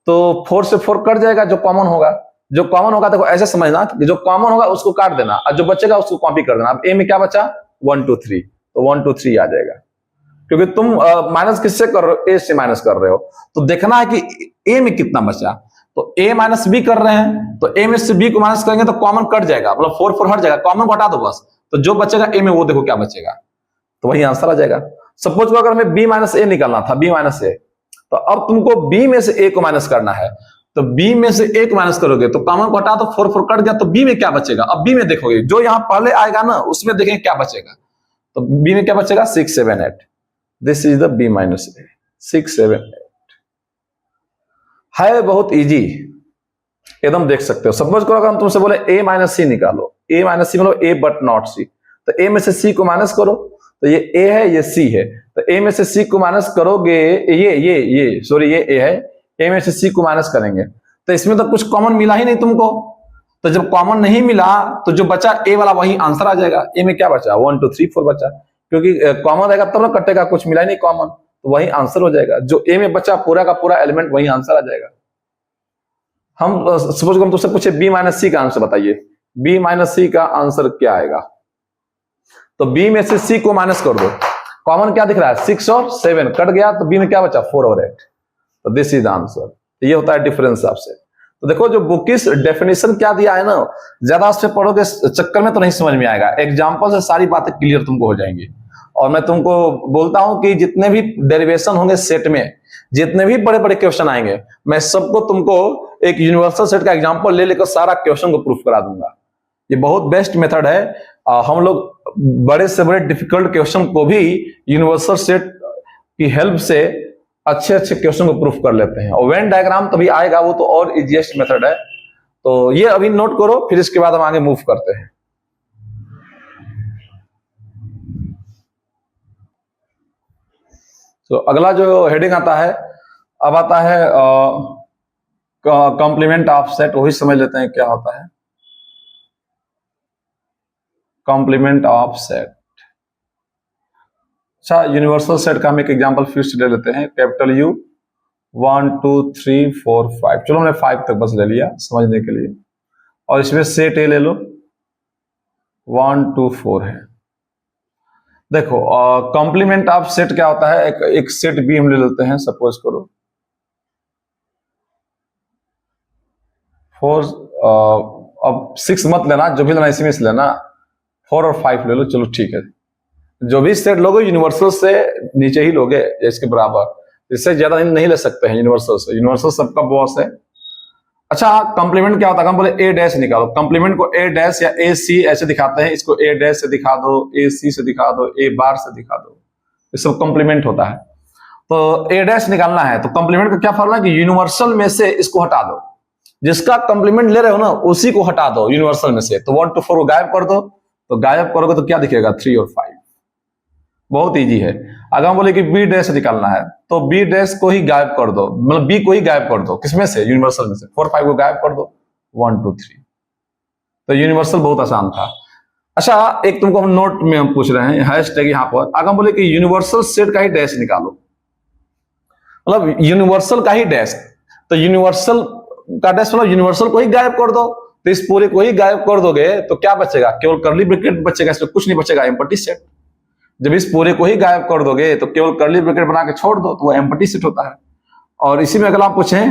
तो 4 से 4 कट जाएगा, जो कॉमन होगा, जो कॉमन होगा देखो ऐसे समझना, जो कॉमन होगा उसको काट देना, और जो बचेगा उसको कॉपी कर देना। अब ए में क्या बचा, 1 2 3, तो 1 2 3 आ जाएगा, क्योंकि तुम माइनस किससे कर रहे हो, ए से माइनस कर रहे हो। तो देखना है कि ए में कितना बचा, तो ए माइनस बी कर रहे हैं, तो ए में से बी को माइनस करेंगे तो कॉमन कट जाएगा, मतलब 4 4 हट जाएगा, कॉमन हटा दो बस, तो जो बचेगा ए में वो देखो क्या बचेगा, तो वही आंसर आ जाएगा। सपोज को अगर हमें बी माइनस ए निकालना था, बी माइनस ए, तो अब तुमको बी में से ए को माइनस करना है, तो बी में से ए को माइनस करोगे तो कॉमन को हटा तो 4 4 कट गया, तो बी में क्या बचेगा, अब बी में देखोगे जो यहां पहले आएगा ना उसमें देखेंगे क्या बचेगा, तो बी में क्या बचेगा 6 7 8, this is the B minus A, 6 7 8 है, बहुत इजी, एकदम देख सकते हो। सपोज करो अगर हम तुमसे बोले ए माइनस सी निकालो, ए माइनस सी मतलब ए बट नॉट सी, तो ए में से सी को माइनस करो, तो ये ए है ये सी है, तो ए में से सी को माइनस करोगे, ये सॉरी ये ए है, ए में से सी को माइनस करेंगे, तो इसमें तो कुछ कॉमन मिला ही नहीं तुमको, तो जब कॉमन नहीं मिला तो जो बचा ए वाला वही आंसर आ जाएगा। ए में क्या बचा 1 2 3 4 बचा, क्योंकि कॉमन रहेगा तब ना कटेगा, कुछ मिला ही नहीं कॉमन, तो वही आंसर हो जाएगा, जो ए में बचा पूरा का पूरा एलिमेंट वही आंसर आ जाएगा। हम सपोज हम तुमसे पूछे बी माइनस सी का आंसर बताइए, बी माइनस सी का आंसर क्या आएगा, तो बी में से सी को माइनस कर दो, कॉमन क्या दिख रहा है 6 और 7 कट गया, तो बी में क्या बचा 4 और 8, तो दिस इज आंसर। ये होता है डिफरेंस ऑफ सेट। तो देखो जो बुकिश डेफिनेशन क्या दिया है ना, ज्यादा उससे पढ़ोगे चक्कर में तो नहीं समझ में आएगा, एग्जांपल से सारी बातें क्लियर तुमको हो जाएंगी। और मैं तुमको बोलता हूं कि जितने भी डेरिवेशन होंगे सेट में, जितने भी बड़े बड़े क्वेश्चन आएंगे, मैं सबको तुमको एक यूनिवर्सल सेट का एग्जांपल ले लेकर सारा क्वेश्चन को प्रूफ करा दूंगा। ये बहुत बेस्ट मेथड है। हम लोग बड़े से बड़े डिफिकल्ट क्वेश्चन को भी यूनिवर्सल सेट की हेल्प से अच्छे अच्छे क्वेश्चन को प्रूफ कर लेते हैं। और वेन डायग्राम तभी आएगा, वो तो और इजीएस्ट मेथड है। तो ये अभी नोट करो, फिर इसके बाद हम आगे मूव करते हैं। तो अगला जो हेडिंग आता है, अब आता है कॉम्प्लीमेंट ऑफ सेट, वही समझ लेते हैं क्या होता है कॉम्प्लीमेंट ऑफ सेट। अच्छा, यूनिवर्सल सेट का हम एक एग्जांपल फिर से ले लेते हैं, कैपिटल यू 1 2 3 4 5, चलो हमने 5 तक बस ले लिया समझने के लिए, और इसमें सेट ए ले लो 1 2 4 है। देखो कॉम्प्लीमेंट ऑफ सेट क्या होता है, एक सेट बी हम ले लेते हैं, सपोज करो 4, अब 6 मत लेना, जो भी लेना इसी में से लेना, 4 और 5 ले लो, चलो ठीक है। जो भी सेट लोगे यूनिवर्सल से नीचे ही लोगे, इसके बराबर, इससे ज्यादा नहीं ले सकते हैं यूनिवर्सल से, यूनिवर्सल सबका बॉस है। अच्छा, कंप्लीमेंट क्या होता है? हम बोले ए डैश निकालो, कंप्लीमेंट को ए डैश या ए सी ऐसे दिखाते हैं, इसको ए डैश से दिखा दो, ए सी से दिखा दो, ए बार से दिखा दो, ये सब कंप्लीमेंट होता है। तो ए डैश निकालना है तो कंप्लीमेंट का क्या फॉर्मूला है कि यूनिवर्सल में से इसको हटा दो, जिसका कंप्लीमेंट ले रहे हो ना उसी को हटा दो यूनिवर्सल में से। तो 1 to 4 को गायब कर दो, तो गायब करोगे तो क्या दिखेगा? 3 और 5। बहुत इजी है। अगर हम बोले कि बी डैश निकालना है तो बी डैश को ही गायब कर दो, मतलब बी को ही गायब कर दो, किसमें से? यूनिवर्सल में से। 4 5 को गायब कर दो, 1 2 3। तो यूनिवर्सल बहुत आसान था। अच्छा, एक तुमको हम नोट में हम पूछ रहे हैं, हैशटैग यहाँ पर। अगर हम बोले कि यूनिवर्सल सेट का ही डैश निकालो, मतलब यूनिवर्सल का ही डैश, तो यूनिवर्सल का डैश मतलब यूनिवर्सल को ही गायब कर दो। तो इस पूरे को ही गायब कर दोगे तो क्या बचेगा? केवल कर्ली ब्रैकेट बचेगा, इसमें कुछ नहीं बचेगा, एम्प्टी सेट। जब इस पूरे को ही गायब कर दोगे तो केवल कर्ली ब्रैकेट बना के छोड़ दो, तो वो एम्प्टी सेट होता है। और इसी में अगर आप पूछें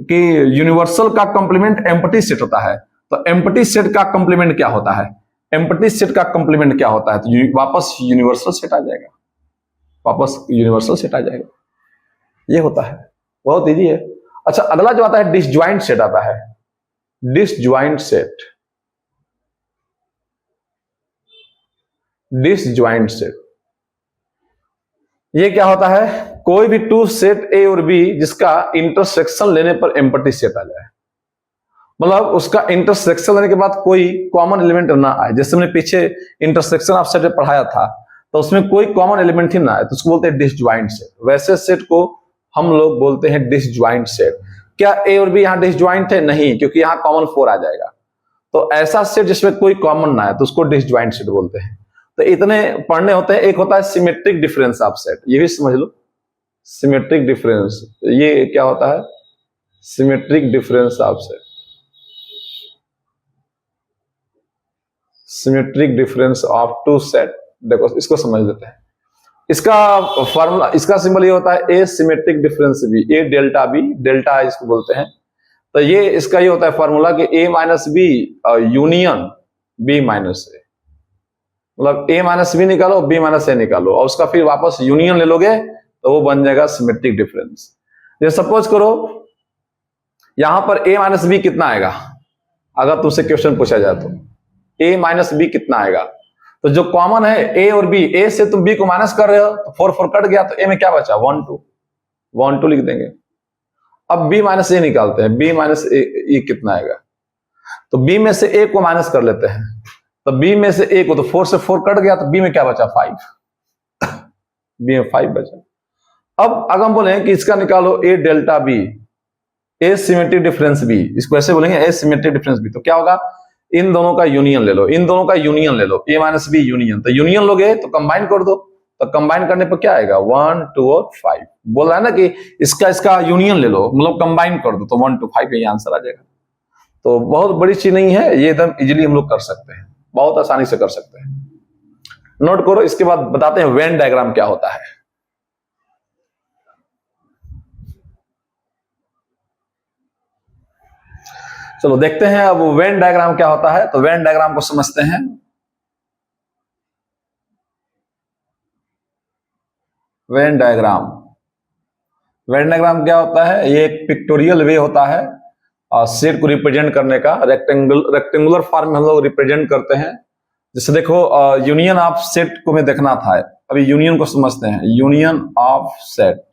कि यूनिवर्सल का कंप्लीमेंट एम्प्टी सेट होता है, तो एम्प्टी सेट का कंप्लीमेंट क्या होता है? एम्प्टी सेट का कंप्लीमेंट क्या होता है? तो वापस यूनिवर्सल सेट आ जाएगा, वापस यूनिवर्सल सेट आ जाएगा। ये होता है, बहुत इजी है। अच्छा, अगला जो आता है डिसजॉइंट सेट आता है। डिसजॉइंट सेट, डिसजॉइंट सेट ये क्या होता है? कोई भी टू सेट ए और बी जिसका इंटरसेक्शन लेने पर एम्प्टी सेट आ जाए, मतलब उसका इंटरसेक्शन लेने के बाद कोई कॉमन एलिमेंट ना आए। जैसे मैंने पीछे इंटरसेक्शन ऑफ सेट पढ़ाया था, तो उसमें कोई कॉमन एलिमेंट ही ना आए, तो उसको बोलते हैं डिसजॉइंट सेट। वैसे सेट को हम लोग बोलते हैं डिसजॉइंट सेट। क्या ए और बी यहां डिसजॉइंट है? नहीं, क्योंकि यहां कॉमन 4 आ जाएगा। तो ऐसा सेट जिसमें कोई कॉमन ना है तो उसको डिसजॉइंट सेट बोलते हैं। तो इतने पढ़ने होते हैं। एक होता है सिमेट्रिक डिफरेंस ऑफ सेट, ये भी समझ लो। सिमेट्रिक डिफरेंस, ये क्या होता है? Symmetric difference of set, symmetric difference of two set. देखो इसको समझ लेते हैं। इसका फॉर्मूला, इसका सिंबल ये होता है ए सिमेट्रिक डिफरेंस बी, ए डेल्टा बी, डेल्टा इसको बोलते हैं। तो ये इसका ये होता है फॉर्मूला कि A minus B union B minus A, मतलब ए माइनस बी निकालो, बी माइनस ए निकालो, और उसका फिर वापस यूनियन ले लोगे तो वो बन जाएगा सिमेट्रिक डिफरेंस। जैसे सपोज करो यहां पर ए माइनस बी कितना आएगा? अगर तुमसे क्वेश्चन पूछा जाए तो ए माइनस बी कितना आएगा? तो जो कॉमन है ए और बी, ए से तुम बी को माइनस कर रहे हो तो 4 4 कट गया, तो ए में क्या बचा? 1 2, 1 2 लिख देंगे। अब बी माइनस ए निकालते हैं, बी माइनस ए कितना आएगा? तो बी में से ए को माइनस कर लेते हैं, तो बी में से ए को, तो 4 से 4 कट गया, तो बी में क्या बचा? 5। बी में 5 बचा। अब अगर हम बोले कि इसका निकालो ए डेल्टा बी, ए सिमेट्रिक डिफरेंस बी, इसको ऐसे बोलेंगे ए सिमेट्रिक डिफरेंस बी, तो क्या होगा? इन दोनों का यूनियन ले लो, इन दोनों का यूनियन ले लो, ए माइनस बी यूनियन। तो यूनियन लोगे तो कंबाइन कर दो, तो कंबाइन करने पर क्या आएगा? 1 2 और 5। बोल रहा है ना कि इसका यूनियन ले लो, मतलब कंबाइन कर दो, तो 1 2 5 ये आंसर आ जाएगा। तो बहुत बड़ी चीज नहीं है, ये एकदम इजीली हम लोग कर सकते हैं, बहुत आसानी से कर सकते हैं। नोट करो। इसके बाद बताते हैं वेन डायग्राम क्या होता है। चलो देखते हैं अब वेन डायग्राम क्या होता है। तो वेन डायग्राम को समझते हैं। वेन डायग्राम, वेन डायग्राम क्या होता है? ये एक पिक्टोरियल वे होता है सेट को रिप्रेजेंट करने का। रेक्टेंगुलर फॉर्म में हम लोग रिप्रेजेंट करते हैं। जैसे देखो यूनियन ऑफ सेट को हमें देखना था, अभी यूनियन को समझते हैं। यूनियन ऑफ सेट,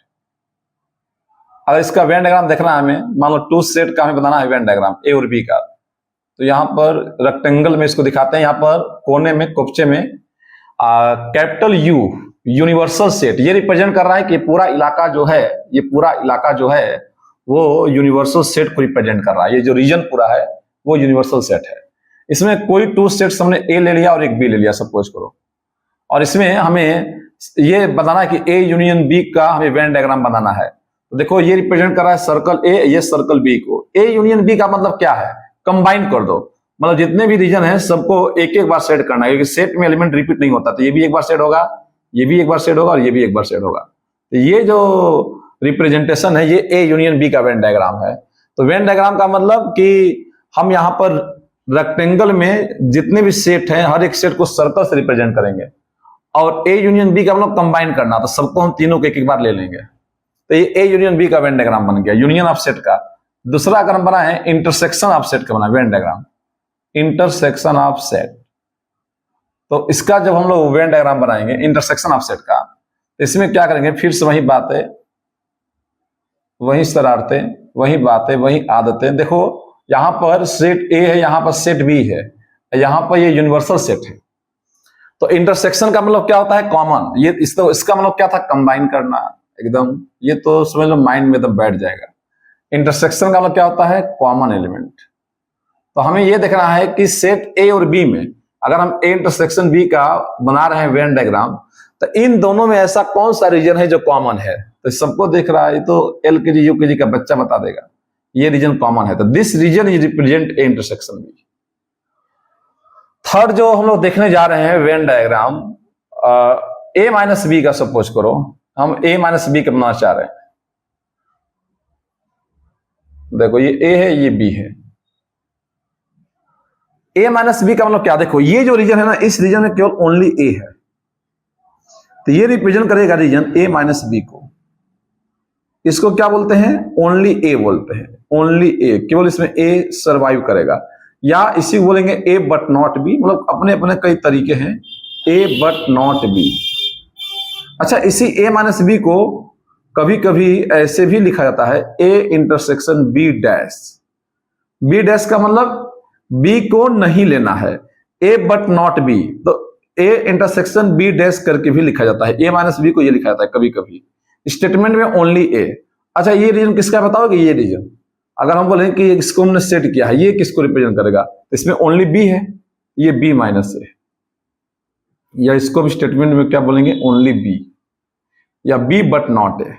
अगर इसका वेन डायग्राम देखना है हमें, मान लो टू सेट का हमें बनाना है वेन डायग्राम ए और बी का, तो यहाँ पर रेक्टेंगल में इसको दिखाते हैं। यहाँ पर कोने में, कोपचे में कैपिटल यू, यूनिवर्सल सेट, ये रिप्रेजेंट कर रहा है कि पूरा इलाका जो है, ये पूरा इलाका जो है वो यूनिवर्सल सेट को रिप्रेजेंट कर रहा है। ये जो रीजन पूरा है वो यूनिवर्सल सेट है। इसमें कोई टू सेट्स हमने ए ले लिया और एक बी ले लिया, सपोज करो, और इसमें हमें ये बताना है कि ए यूनियन बी का हमें वेन डायग्राम बनाना है। तो देखो ये रिप्रेजेंट कर रहा है सर्कल ए, ये सर्कल बी को। ए यूनियन बी का मतलब क्या है? कंबाइन कर दो, मतलब जितने भी रीजन है सबको एक एक बार सेट करना है, क्योंकि सेट में एलिमेंट रिपीट नहीं होता। तो ये भी एक बार सेट होगा, ये भी एक बार सेट होगा, और ये भी एक बार सेट होगा। तो ये जो रिप्रेजेंटेशन है ये ए यूनियन बी का वेन डायग्राम है। तो वेन डायग्राम का मतलब कि हम यहाँ पर रेक्टेंगल में जितने भी सेट हैं हर एक सेट को सर्कल से रिप्रेजेंट करेंगे, और ए यूनियन बी का मतलब कंबाइन करना, तो सबको हम तीनों को एक एक बार ले लेंगे। तो ये ए यूनियन बी का वेन डायग्राम बन गया, यूनियन ऑफ सेट का। दूसरा अगर हम बनाए इंटरसेक्शन ऑफ सेट का बना Venn diagram, intersection of set. तो इसका जब हम लोग वेन डायग्राम बनाएंगे इंटरसेक्शन ऑफ सेट का, तो इसमें क्या करेंगे, फिर से वही बातें, वही शरारतें, वही बातें, वही आदतें। देखो यहां पर सेट ए है, यहां पर सेट बी है, यहां पर ये यूनिवर्सल सेट है। तो इंटरसेक्शन का मतलब क्या होता है, कॉमन। ये इसका मतलब क्या था, कंबाइन करना। एकदम ये तो समझ लो माइंड में एकदम बैठ जाएगा। इंटरसेक्शन का मतलब क्या होता है, कॉमन एलिमेंट। तो हमें ये देखना है कि सेट ए और बी में अगर हम ए इंटरसेक्शन बी का बना रहे हैं वेन डायग्राम, तो इन दोनों में ऐसा कौन सा रीजन है जो कॉमन है। तो सबको देख रहा है, तो LKG UKG का बच्चा बता देगा ये रीजन कॉमन है। तो this region is represent A intersection B. Third जो हम लोग देखने जा रहे हैं Venn diagram, A minus B का सपोज करो, हम ए माइनस बी का बनाना चाह रहे हैं। देखो ये ए है, ये बी है। ए माइनस बी का मतलब क्या, देखो ये जो रीजन है ना, इस रीजन में केवल ओनली ए है, तो ये रिप्रेजेंट करेगा रीजन ए माइनस बी को। इसको क्या बोलते हैं, ओनली ए बोलते हैं, ओनली ए, केवल इसमें ए सर्वाइव करेगा। या इसी को बोलेंगे ए बट नॉट बी, मतलब अपने अपने कई तरीके हैं, ए बट नॉट बी। अच्छा, इसी ए माइनस बी को कभी कभी ऐसे भी लिखा जाता है, A intersection B dash. B dash का मतलब बी को नहीं लेना है, ए बट नॉट बी, तो ए इंटरसेक्शन बी डैश करके भी लिखा जाता है। ए माइनस बी को ये लिखा जाता है कभी कभी स्टेटमेंट में, ओनली ए। अच्छा, ये रीजन किसका बताओगे, ये रीजन अगर हम बोलें कि इसको हमने सेट किया है, ये किसको रिप्रेजेंट करेगा, तो इसमें ओनली बी है, ये बी माइनस ए। या इसको भी स्टेटमेंट में क्या बोलेंगे, ओनली बी या बी बट नॉट ए।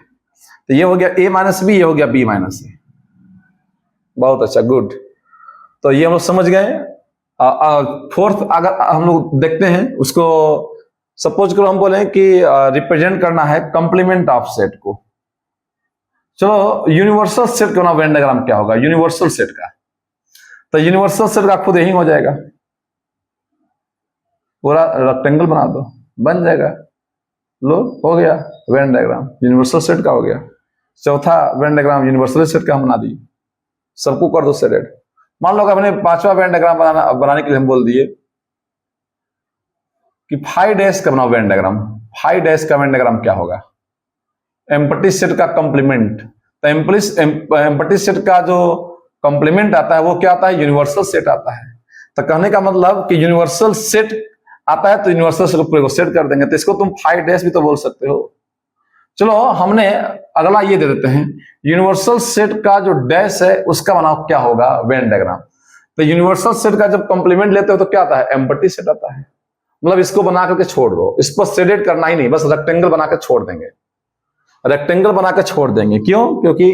तो ये हो गया ए माइनस बी, ये हो गया बी माइनस ए। बहुत अच्छा, गुड। तो ये हम लोग समझ गए। फोर्थ अगर हम लोग देखते हैं उसको, सपोज करो हम बोले कि रिप्रेजेंट करना है कंप्लीमेंट ऑफ सेट को। चलो यूनिवर्सल सेट का वेन डायग्राम क्या होगा, यूनिवर्सल सेट का, तो यूनिवर्सल सेट का खुद यही हो जाएगा, पूरा रेक्टेंगल बना दो बन जाएगा। लो हो गया वेन डायग्राम, यूनिवर्सल सेट का हो गया। चौथा वेन डायग्राम यूनिवर्सल सेट का हम बना दिए, सबको कर दो सेटेड। मान लो हमने पांचवा वेन डायग्राम बनाने के लिए हम बोल दिए कि 5 डैश का बनाओ वेन डायग्राम। 5 डैश का वेन डायग्राम क्या होगा, एम्प्टी सेट का कंप्लीमेंट। तो एम्प्टी सेट का जो कंप्लीमेंट आता है वो क्या आता है, यूनिवर्सल सेट आता है। तो कहने का मतलब कि यूनिवर्सल सेट आता है तो यूनिवर्सल सेट पूरे को सेट कर देंगे, तो इसको तुम 5 डैश भी तो बोल सकते हो। चलो हमने अगला ये दे देते हैं, यूनिवर्सल सेट का जो डैश है उसका बनाओ क्या होगा वेन डायग्राम। तो यूनिवर्सल सेट का जब कंप्लीमेंट लेते हो तो क्या आता है, एम्प्टी सेट आता है। मतलब इसको बना करके छोड़ दो, इस पर शेडेड करना ही नहीं, बस रेक्टेंगल बनाकर छोड़ देंगे, रेक्टेंगल बनाकर छोड़ देंगे। क्यों, क्योंकि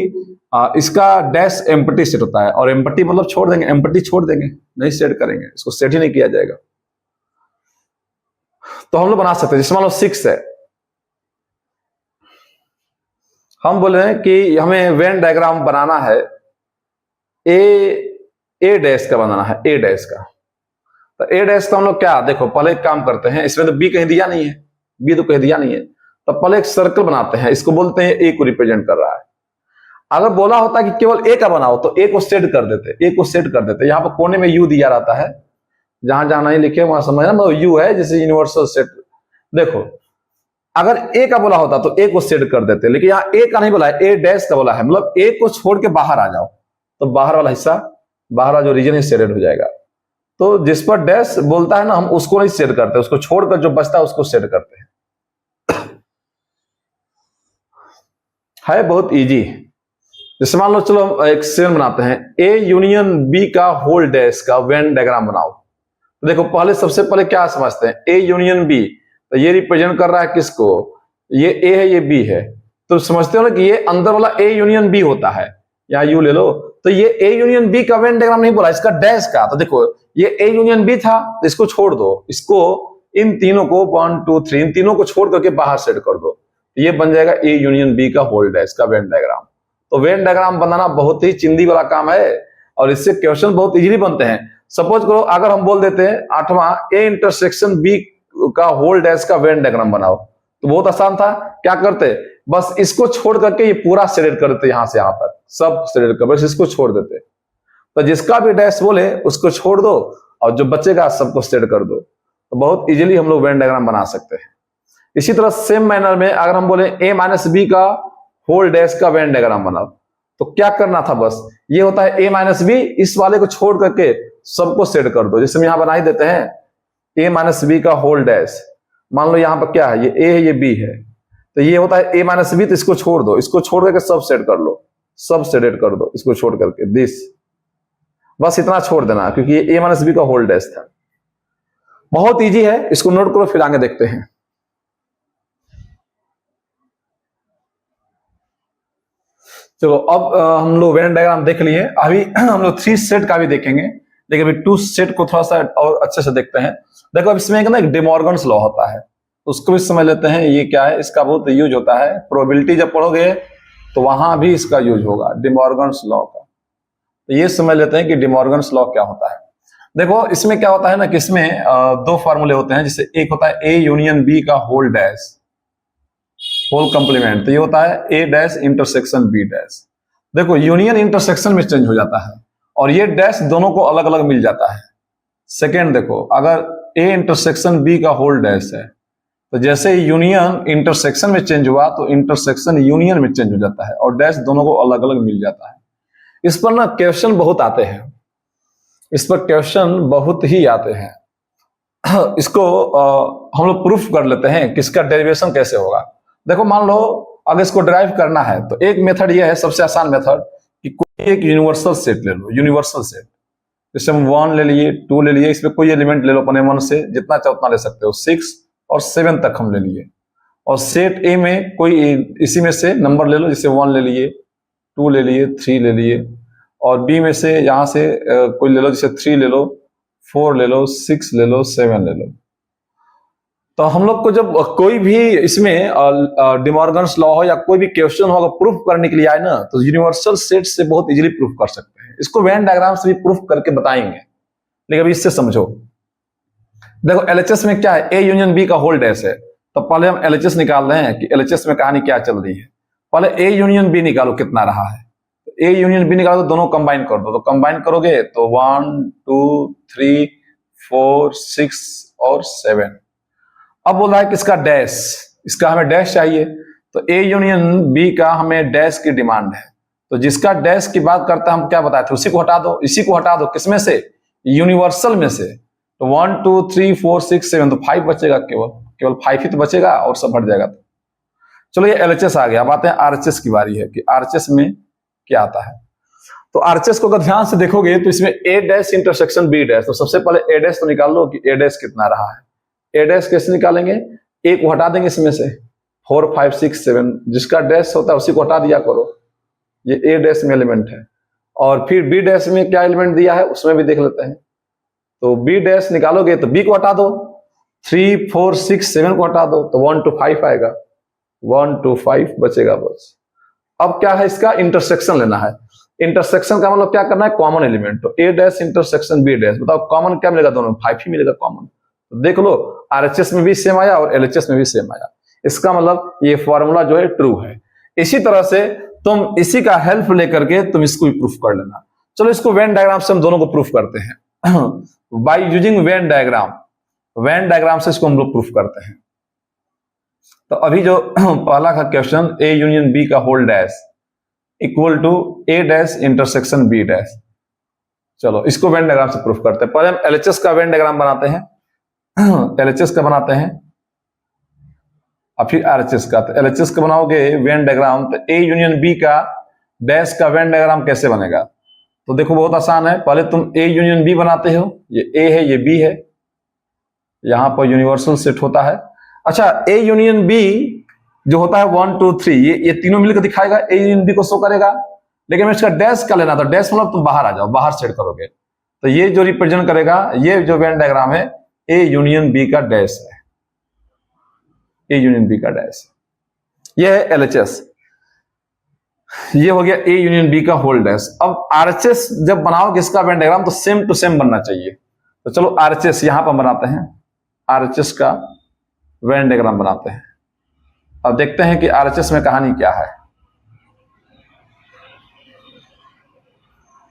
इसका डैश एम्प्टी सेट होता है, और एम्प्टी मतलब छोड़ देंगे, एम्प्टी छोड़ देंगे, नहीं सेट करेंगे, इसको सेट ही नहीं किया जाएगा। तो हम लोग बना सकते हैं, जैसे मान लो 6 है, हम बोल रहे हैं कि हमें वेन डायग्राम बनाना है ए डैश का बनाना है, ए डैश का। तो ए डैश का हम लोग क्या, देखो पहले एक काम करते हैं, इसमें तो बी कहीं दिया नहीं है, बी तो कहीं दिया नहीं है, तो पहले एक सर्कल बनाते हैं, इसको बोलते हैं ए को रिप्रेजेंट कर रहा है। अगर बोला होता कि केवल ए का बनाओ तो ए को सेट कर देते, ए को सेट कर देते। यहाँ पर कोने में यू दिया रहता है, जहां जहां नहीं लिखे वहां समझना, मतलब यू है जैसे यूनिवर्सल सेट। देखो अगर ए का बोला होता तो ए को सेट कर देते, लेकिन यहाँ ए का नहीं बोला है, ए डैश का बोला है, मतलब ए को छोड़ के बाहर आ जाओ, तो बाहर वाला हिस्सा, बाहर वाला जो रीजन है सेटेड हो जाएगा। तो जिस पर डैश बोलता है ना, हम उसको नहीं सेट करते, उसको छोड़कर जो बचता है उसको सेट करते हैं। है बहुत इजी। जैसे मान लो, चलो एक सेवन बनाते हैं, ए यूनियन बी का होल डैश का वेन डायग्राम बनाओ। तो देखो पहले सबसे पहले क्या समझते हैं, ए यूनियन बी, तो ये रिप्रेजेंट कर रहा है किसको, ये ए है ये बी है, तो समझते हो ना कि ये अंदर वाला ए यूनियन बी होता है, यहाँ यू ले लो। तो ये ए यूनियन बी का वेन डायग्राम नहीं बोला, इसका डैश का। तो देखो ये ए यूनियन बी था, तो इसको छोड़ दो, इसको इन तीनों को 1 2 3 इन तीनों को छोड़ करके बाहर सेट कर दो, ये बन जाएगा ए यूनियन बी का होल डैश का वेन डायग्राम। तो वेन डायग्राम बनाना बहुत ही चिंदी वाला काम है, और इससे क्वेश्चन बहुत इजीली बनते हैं। सपोज करो अगर हम बोल देते हैं 8वां, ए इंटरसेक्शन बी का होल डैश का वेन डायग्राम बनाओ, तो बहुत आसान था, क्या करते, बस इसको छोड़ करके ये पूरा शेडेड कर देते, यहां से यहां तक सब शेडेड कर, बस इसको छोड़ देते। तो जिसका भी डैश बोले उसको छोड़ दो और जो बचेगा सबको शेड कर दो, तो बहुत इजीली हम लोग वेन डायग्राम बना सकते हैं। इसी तरह सेम मैनर में अगर हम बोले a माइनस बी का होल डैश का वेन डायग्राम बनाओ, तो क्या करना था, बस ये होता है a माइनस बी, इस वाले को छोड़ करके सबको सेट कर दो। जैसे हम यहां बना ही देते हैं a माइनस बी का होल डैश, मान लो यहां पर क्या है, ये a है ये b है, तो ये होता है a माइनस बी, तो इसको छोड़ दो, इसको छोड़ करके सब सेट कर लो, सब सेट कर दो इसको छोड़ करके दिस, बस इतना छोड़ देना क्योंकि ये a माइनस बी का होल डैश था। बहुत इजी है, इसको नोट करो फिर आगे देखते हैं। चलो अब हम लोग वेन डायग्राम देख लिए, अभी हम लोग 3 सेट का भी देखेंगे, लेकिन अभी 2 सेट को थोड़ा सा और अच्छे से देखते हैं। देखो अब इसमें ना एक डिमॉर्गन्स लॉ होता है, उसको भी समझ लेते हैं ये क्या है, इसका बहुत यूज होता है, प्रोबेबिलिटी जब पढ़ोगे तो वहां भी इसका यूज होगा, डिमॉर्गन्स लॉ का। तो ये समझ लेते हैं कि डिमॉर्गन्स लॉ क्या होता है। देखो इसमें क्या होता है ना कि इसमें 2 फॉर्मूले होते हैं, जैसे एक होता है ए यूनियन बी का होल डैश, होल कंप्लीमेंट, तो ये होता है ए डैश इंटरसेक्शन बी डैश। देखो यूनियन इंटरसेक्शन में चेंज हो जाता है और ये डैश दोनों को अलग अलग मिल जाता है। सेकेंड देखो, अगर ए इंटरसेक्शन बी का होल डैश है, तो जैसे यूनियन इंटरसेक्शन में चेंज हुआ तो इंटरसेक्शन यूनियन में चेंज हो जाता है और डैश दोनों को अलग अलग मिल जाता है। इस पर ना क्वेश्चन बहुत आते हैं, इस पर क्वेश्चन बहुत ही आते हैं। इसको हम लोग प्रूफ कर लेते हैं कि इसका डेरिवेशन कैसे होगा। देखो मान लो अगर इसको ड्राइव करना है तो एक मेथड ये है, सबसे आसान मेथड, कि कोई एक यूनिवर्सल सेट ले लो, यूनिवर्सल सेट, जैसे हम 1 ले लिए, 2 ले लिए, इसमें कोई एलिमेंट ले लो अपने मन से, जितना चाहो उतना ले सकते हो, 6 और 7 तक हम ले लिए। और सेट ए में कोई इसी में से नंबर ले लो, जैसे 1 ले लिए, 2 ले लिए, 3 ले लिए, और बी में से यहां से कोई ले लो, जैसे 3 ले लो, 4 ले लो, 6 ले लो, 7 ले लो। तो हम लोग को जब कोई भी इसमें डिमॉर्गन्स लॉ हो या कोई भी क्वेश्चन हो, अगर प्रूफ करने के लिए आए ना, तो यूनिवर्सल सेट से बहुत इजीली प्रूफ कर सकते हैं। इसको वेन डायग्राम से भी प्रूफ करके बताएंगे, लेकिन अभी इससे समझो। देखो एलएचएस में क्या है, ए यूनियन बी का होल डैश है, तो पहले हम एलएचएस निकाल रहे हैं कि एलएचएस में कहानी क्या चल रही है। पहले ए यूनियन बी निकालो कितना रहा है, तो ए यूनियन बी निकालो तो दोनों कंबाइन कर दो, तो कंबाइन करोगे तो 1 2 3 4 6 और 7। अब बोल रहा है कि इसका डैश, इसका हमें डैश चाहिए, तो ए यूनियन बी का हमें डैश की डिमांड है, तो जिसका डैश की बात करता है हम क्या बताए थे, उसी को हटा दो, इसी को हटा दो, किसमें से, यूनिवर्सल में से। तो 1 2 3 4 6 7, तो 5 बचेगा, केवल 5 ही तो बचेगा और सब हट जाएगा। तो चलो ये एलएचएस आ गया, अब आते हैं आरएचएस की बारी है कि आरएचएस में क्या आता है। तो आरएचएस को अगर ध्यान से देखोगे तो इसमें ए डैश इंटरसेक्शन बी डैश, तो सबसे पहले ए डैश तो निकाल लो कि ए डैश कितना रहा है। ए डैश कैसे निकालेंगे, ए को हटा देंगे इसमें से, 4 5 6 7, जिसका डैश होता है उसी को हटा दिया करो, ये ए डैश में एलिमेंट है। और फिर बी डैश में क्या एलिमेंट दिया है उसमें भी देख लेते हैं, तो बी डैश निकालोगे तो बी को हटा दो, 3 4 6 7 को हटा दो, तो 1 2 5 आएगा, 1 2 5 बचेगा बस। अब क्या है, इसका इंटरसेक्शन लेना है। इंटरसेक्शन का मतलब क्या करना है, कॉमन एलिमेंट, तो ए डैश इंटरसेक्शन बी डैश, बताओ कॉमन क्या मिलेगा, दोनों 5 ही मिलेगा कॉमन। तो देख लो आरएचएस में भी सेम आया और एलएचएस में भी सेम आया, इसका मतलब ये फॉर्मूला जो है ट्रू है। इसी तरह से तुम इसी का हेल्प लेकर के तुम इसको भी प्रूफ कर लेना। चलो इसको वेन डायग्राम से हम दोनों को प्रूफ करते हैं by using Venn diagram, Venn diagram से इसको हम लोग प्रूफ करते हैं। तो अभी जो पहला का क्वेश्चन, ए यूनियन बी का whole dash equal to A dash intersection B dash, चलो इसको वेन डायग्राम से प्रूफ करते हैं। पहले हम एलएचएस का वेन डायग्राम बनाते हैं, एलएचएस का बनाते हैं, और फिर आरएचएस का। तो एलएचएस का बनाओगे वेन डायग्राम, तो ए यूनियन बी का डैश का वेन डायग्राम कैसे बनेगा, तो देखो बहुत आसान है। पहले तुम ए यूनियन बी बनाते हो, ये ए है ये बी है, यहां पर यूनिवर्सल सेट होता है। अच्छा ए यूनियन बी जो होता है 1 2 3, ये तीनों मिलकर दिखाएगा, ए यूनियन बी को शो करेगा, लेकिन इसका डैश का लेना था, डैश मतलब तुम बाहर आ जाओ, बाहर सेट करोगे, तो ये जो रिप्रेजेंट करेगा, ये जो वेन डायग्राम है ए यूनियन बी का डैश है, ए यूनियन बी का डैश, ये है एलएचएस, ये हो गया ए यूनियन बी का होल डैश। अब आरएचएस जब बनाओगे इसका वेन डायग्राम तो सेम टू सेम बनना चाहिए। तो चलो आरएचएस यहां पर बनाते हैं, आरएचएस का वेन डायग्राम बनाते हैं। अब देखते हैं कि आरएचएस में कहानी क्या है।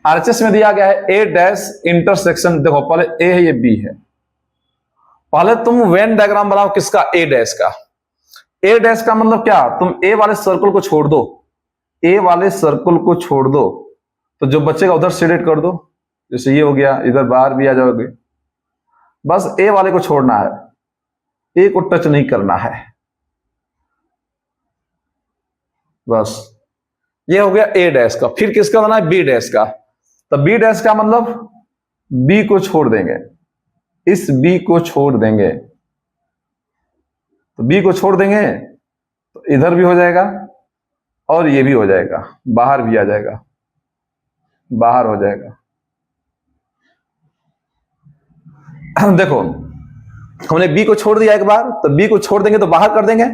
आरएचएस में दिया गया है ए डैश इंटरसेक्शन, देखो पहले ए है, ये बी है। पहले तुम वेन डायग्राम बनाओ किसका, ए डैश का। ए डैश का मतलब क्या, तुम ए वाले सर्कल को छोड़ दो, ए वाले सर्कल को छोड़ दो, तो जो बचेगा उधर शेडेड कर दो। जैसे ये हो गया, इधर बाहर भी आ जाओगे, बस ए वाले को छोड़ना है, ए को टच नहीं करना है, बस। ये हो गया ए डैश का। फिर किसका बना है, बी डैश का। तो बी डैश का मतलब बी को छोड़ देंगे, इस बी को छोड़ देंगे, तो बी को छोड़ देंगे तो इधर भी हो जाएगा और ये भी हो जाएगा, बाहर भी आ जाएगा, बाहर हो जाएगा। देखो हमने बी को छोड़ दिया एक बार, तो बी को छोड़ देंगे तो बाहर कर देंगे,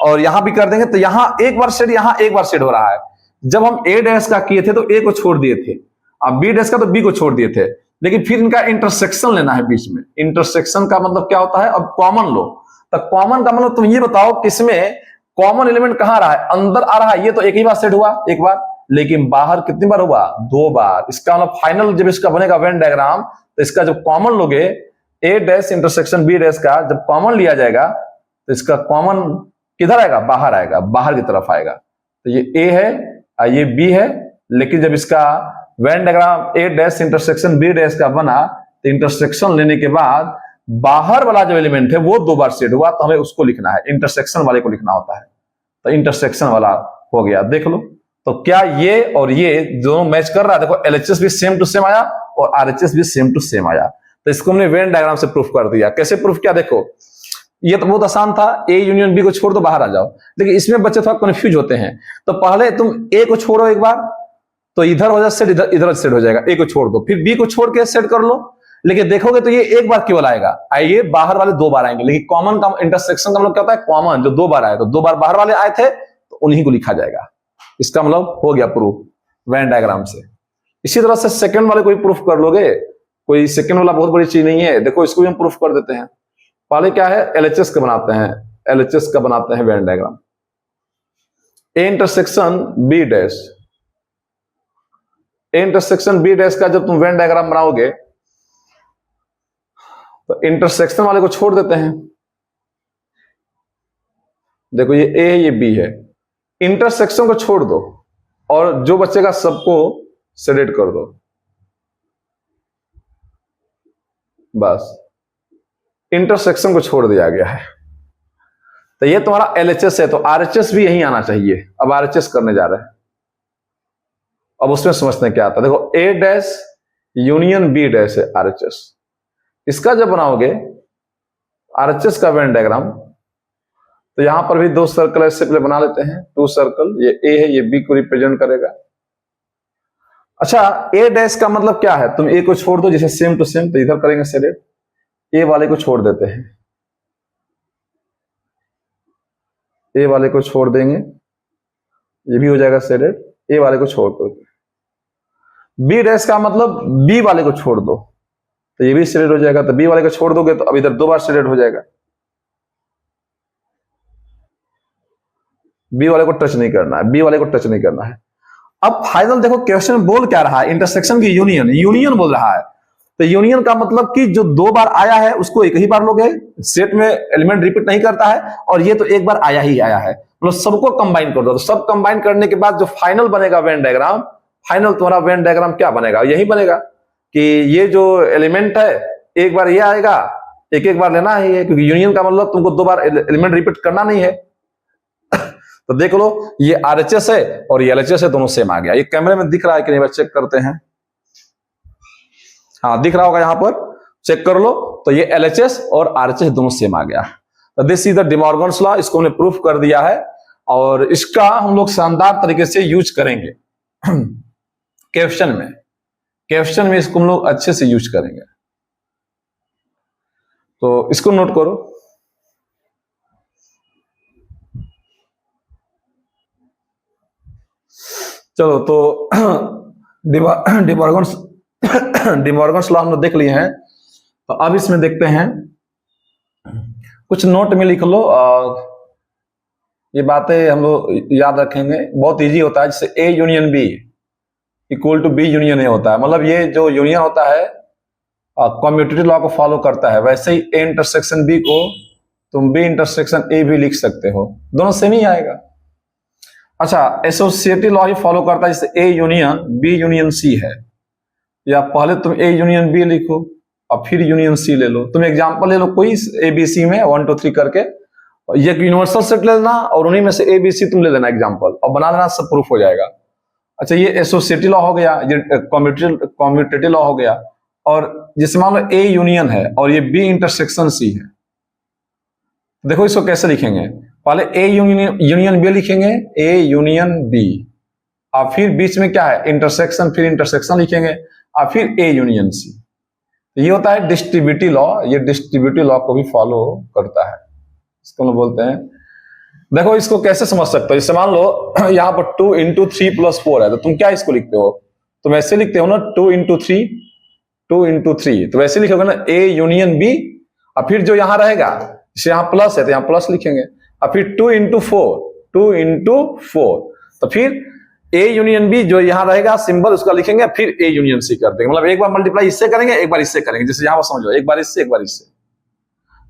और यहां भी कर देंगे, तो यहां एक बार शेड, यहां एक बार शेड हो रहा है। जब हम ए डैश का किए थे तो ए को छोड़ दिए थे, अब बी डैश का तो बी को छोड़ दिए थे, लेकिन फिर इनका इंटरसेक्शन लेना है बीच में। इंटरसेक्शन का मतलब क्या होता है, अब कॉमन लो। तो कॉमन का मतलब तुम ये बताओ किसमें कॉमन एलिमेंट कहां रहा है, अंदर आ रहा है, ये तो एक ही बार सेट हुआ एक बार, लेकिन बाहर कितनी बार हुआ, 2 बार। इसका मतलब फाइनल जब इसका बनेगा वेन डायग्राम, तो इसका जब कॉमन लोगे ए डैश इंटरसेक्शन बी डैश का, जब कॉमन लिया जाएगा तो इसका कॉमन किधर आएगा, बाहर आएगा, बाहर की तरफ आएगा। तो ये ए है, ये बी है, लेकिन जब इसका Venn diagram A dash intersection B dash का बना, तो इंटरसेक्शन लेने के बाद बाहर वाला जो एलिमेंट है वो 2 बार सेट हुआ, तो हमें उसको लिखना है, इंटरसेक्शन वाले को लिखना होता है। तो इंटरसेक्शन वाला हो गया, देख लो। तो क्या ये और ये दोनों मैच कर रहा है, देखो एलएचएस भी सेम टू सेम आया और आरएचएस भी सेम टू सेम आया। तो इसको हमने वेन डायग्राम से प्रूफ कर दिया। कैसे प्रूफ किया, देखो ये तो बहुत आसान था, ए यूनियन बी को छोड़ दो बाहर आ जाओ, लेकिन इसमें बच्चे थोड़ा कंफ्यूज होते हैं। तो पहले तुम ए को छोड़ो एक बार, तो इधर हो जाए सेट, इधर इधर सेट हो जाएगा, ए को छोड़ दो, फिर बी को छोड़ के सेट कर लो, लेकिन देखोगे तो ये एक बार केवल आएगा, आइए बाहर वाले 2 बार आएंगे। लेकिन कॉमन का इंटरसेक्शन का मतलब क्या होता है, कॉमन जो 2 बार आए, तो 2 बार बाहर वाले आए थे तो उन्हीं को लिखा जाएगा। इसका मतलब हो गया प्रूफ वेन डायग्राम से। इसी तरह से सेकंड वाले को भी प्रूफ कर लोगे, कोई सेकंड वाला बहुत बड़ी चीज नहीं है। देखो इसको भी हम प्रूफ कर देते हैं। पहले क्या है, एलएचएस का बनाते हैं, एलएचएस का बनाते हैं Venn diagram. A intersection B dash, A intersection B dash का जब तुम वेन डायग्राम बनाओगे तो इंटरसेक्शन वाले को छोड़ देते हैं। देखो ये ए है, ये बी है, इंटरसेक्शन को छोड़ दो और जो बचेगा सबको सेलेक्ट कर दो, बस इंटरसेक्शन को छोड़ दिया गया है। तो ये तुम्हारा एलएचएस है, तो आरएचएस भी यहीं आना चाहिए। अब आरएचएस करने जा रहे हैं, अब उसमें समझते हैं क्या आता है। देखो ए डैश यूनियन बी डैश है आरएचएस। इसका जब बनाओगे आरएचएस का वेन डायग्राम, तो यहां पर भी 2 सर्कल ऐसे पहले बना लेते हैं, 2 सर्कल, ये ए है, ये बी को रिप्रेजेंट करेगा। अच्छा ए डैश का मतलब क्या है, तुम ए को छोड़ दो, जैसे सेम टू सेम, तो इधर करेंगे सेलेक्ट, ए वाले को छोड़ देते हैं, ए वाले को छोड़ देंगे, ये भी हो जाएगा सेलेक्ट, ए वाले को छोड़ दो। बी डैश का मतलब बी वाले को छोड़ दो, तो ये भी सेलेक्ट हो जाएगा। तो बी वाले को छोड़ दोगे तो अब इधर 2 बार सेलेक्ट हो जाएगा, बी वाले को टच नहीं करना है, बी वाले को टच नहीं करना है। अब फाइनल देखो क्वेश्चन बोल क्या रहा है, इंटरसेक्शन की यूनियन, यूनियन बोल रहा है। तो यूनियन का मतलब कि जो 2 बार आया है उसको एक ही बार लोगे, सेट में एलिमेंट रिपीट नहीं करता है, और ये तो एक बार आया ही आया है, मतलब सबको कंबाइन कर दो। तो सब कंबाइन करने के बाद जो फाइनल बनेगा वेन डायग्राम, फाइनल तुम्हारा वेन डायग्राम क्या बनेगा, यही बनेगा कि ये जो एलिमेंट है एक बार ये आएगा, एक एक बार लेना ही है, क्योंकि यूनियन का मतलब तुमको 2 बार एलिमेंट रिपीट करना नहीं है। तो देख लो ये आरएचएस है और ये एलएचएस है, दोनों सेम आ गया। ये कैमरे में दिख रहा है कि नहीं, चेक करते हैं। हाँ दिख रहा होगा, यहां पर चेक कर लो। तो ये एलएचएस और आरएचएस दोनों सेम आ गया। तो this is the day Morgan's law, इसको हमने प्रूफ कर दिया है और इसका हम लोग शानदार तरीके से यूज करेंगे क्वेश्चन में। क्वेश्चन में इसको हम लोग अच्छे से यूज करेंगे, तो इसको नोट करो। चलो तो डिमॉर्गन्स लॉ हम लोग देख लिए हैं, तो अब इसमें देखते हैं, कुछ नोट में लिख लो। ये बातें हम लोग याद रखेंगे, बहुत इजी होता है। जैसे A union B equal to B union A होता है, मतलब ये जो यूनियन होता है कम्यूटेटिव लॉ को फॉलो करता है। वैसे ही ए इंटरसेक्शन बी को तुम बी इंटरसेक्शन ए भी लिख सकते हो, दोनों सेम ही आएगा। अच्छा, एसोसिएटिव लॉ ही फॉलो करता है, जैसे A union B union C है, या पहले तुम ए यूनियन बी लिखो और फिर यूनियन सी ले लो। तुम एग्जांपल ले लो कोई ए बी सी में 1 2 3 करके, ये यूनिवर्सल सेट ले लेना और उन्हीं में से ए बी सी तुम ले लेना एग्जांपल और बना लेना, सब प्रूफ हो जाएगा। अच्छा, ये एसोसिएटिव लॉ हो गया, ये कम्यूटेटिव लॉ हो गया। और जैसे मान लो ए यूनियन है और ये बी इंटरसेक्शन सी है, देखो इसको कैसे लिखेंगे, पहले ए यूनियन बी लिखेंगे, ए यूनियन बी, और फिर बीच में क्या है इंटरसेक्शन, फिर इंटरसेक्शन लिखेंगे और फिर ए यूनियन सी। ये होता है डिस्ट्रीब्यूटिव लॉ, ये डिस्ट्रीब्यूटिव लॉ को भी फॉलो करता है, इसको हम लोग बोलते हैं। देखो इसको कैसे समझ सकते हो, जैसे मान लो यहाँ पर 2 × 3 + 4 है, तो तुम क्या इसको लिखते हो, तुम ऐसे लिखते हो ना 2 × 3, तो वैसे लिखोगे ना ए यूनियन बी, और फिर जो यहाँ रहेगा जैसे यहाँ प्लस है तो यहाँ प्लस लिखेंगे, और फिर 2 × 4, तो फिर ए यूनियन बी जो यहाँ रहेगा सिंबल उसका लिखेंगे, फिर ए यूनियन सी कर देंगे, मतलब एक बार मल्टीप्लाई इससे करेंगे, एक बार इससे करेंगे, जैसे यहाँ पर समझो एक बार इससे एक बार इससे।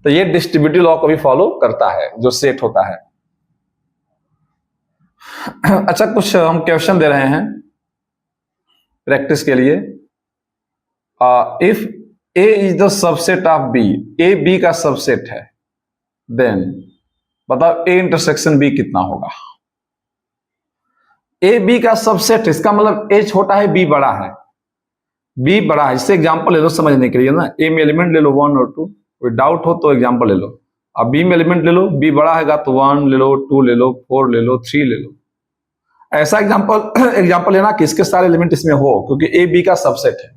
तो ये डिस्ट्रीब्यूटिव लॉ को भी फॉलो करता है जो सेट होता है। अच्छा, कुछ हम क्वेश्चन दे रहे हैं प्रैक्टिस के लिए। If A is the subset of B, A B का सबसेट है, देन बताओ ए इंटरसेक्शन बी कितना होगा। ए बी का सबसेट, इसका मतलब ए छोटा है बी बड़ा है, बी बड़ा है। इससे एग्जांपल ले लो समझने के लिए ना, ए में एलिमेंट ले लो 1 और 2, कोई डाउट हो तो एग्जांपल ले लो। अब बी में एलिमेंट ले लो, बी बड़ा है तो 1 ले लो, 2 ले लो, 4 ले लो, 3 ले लो। ऐसा एग्जांपल लेना कि इसके सारे एलिमेंट इसमें हो, क्योंकि ए बी का सबसेट है।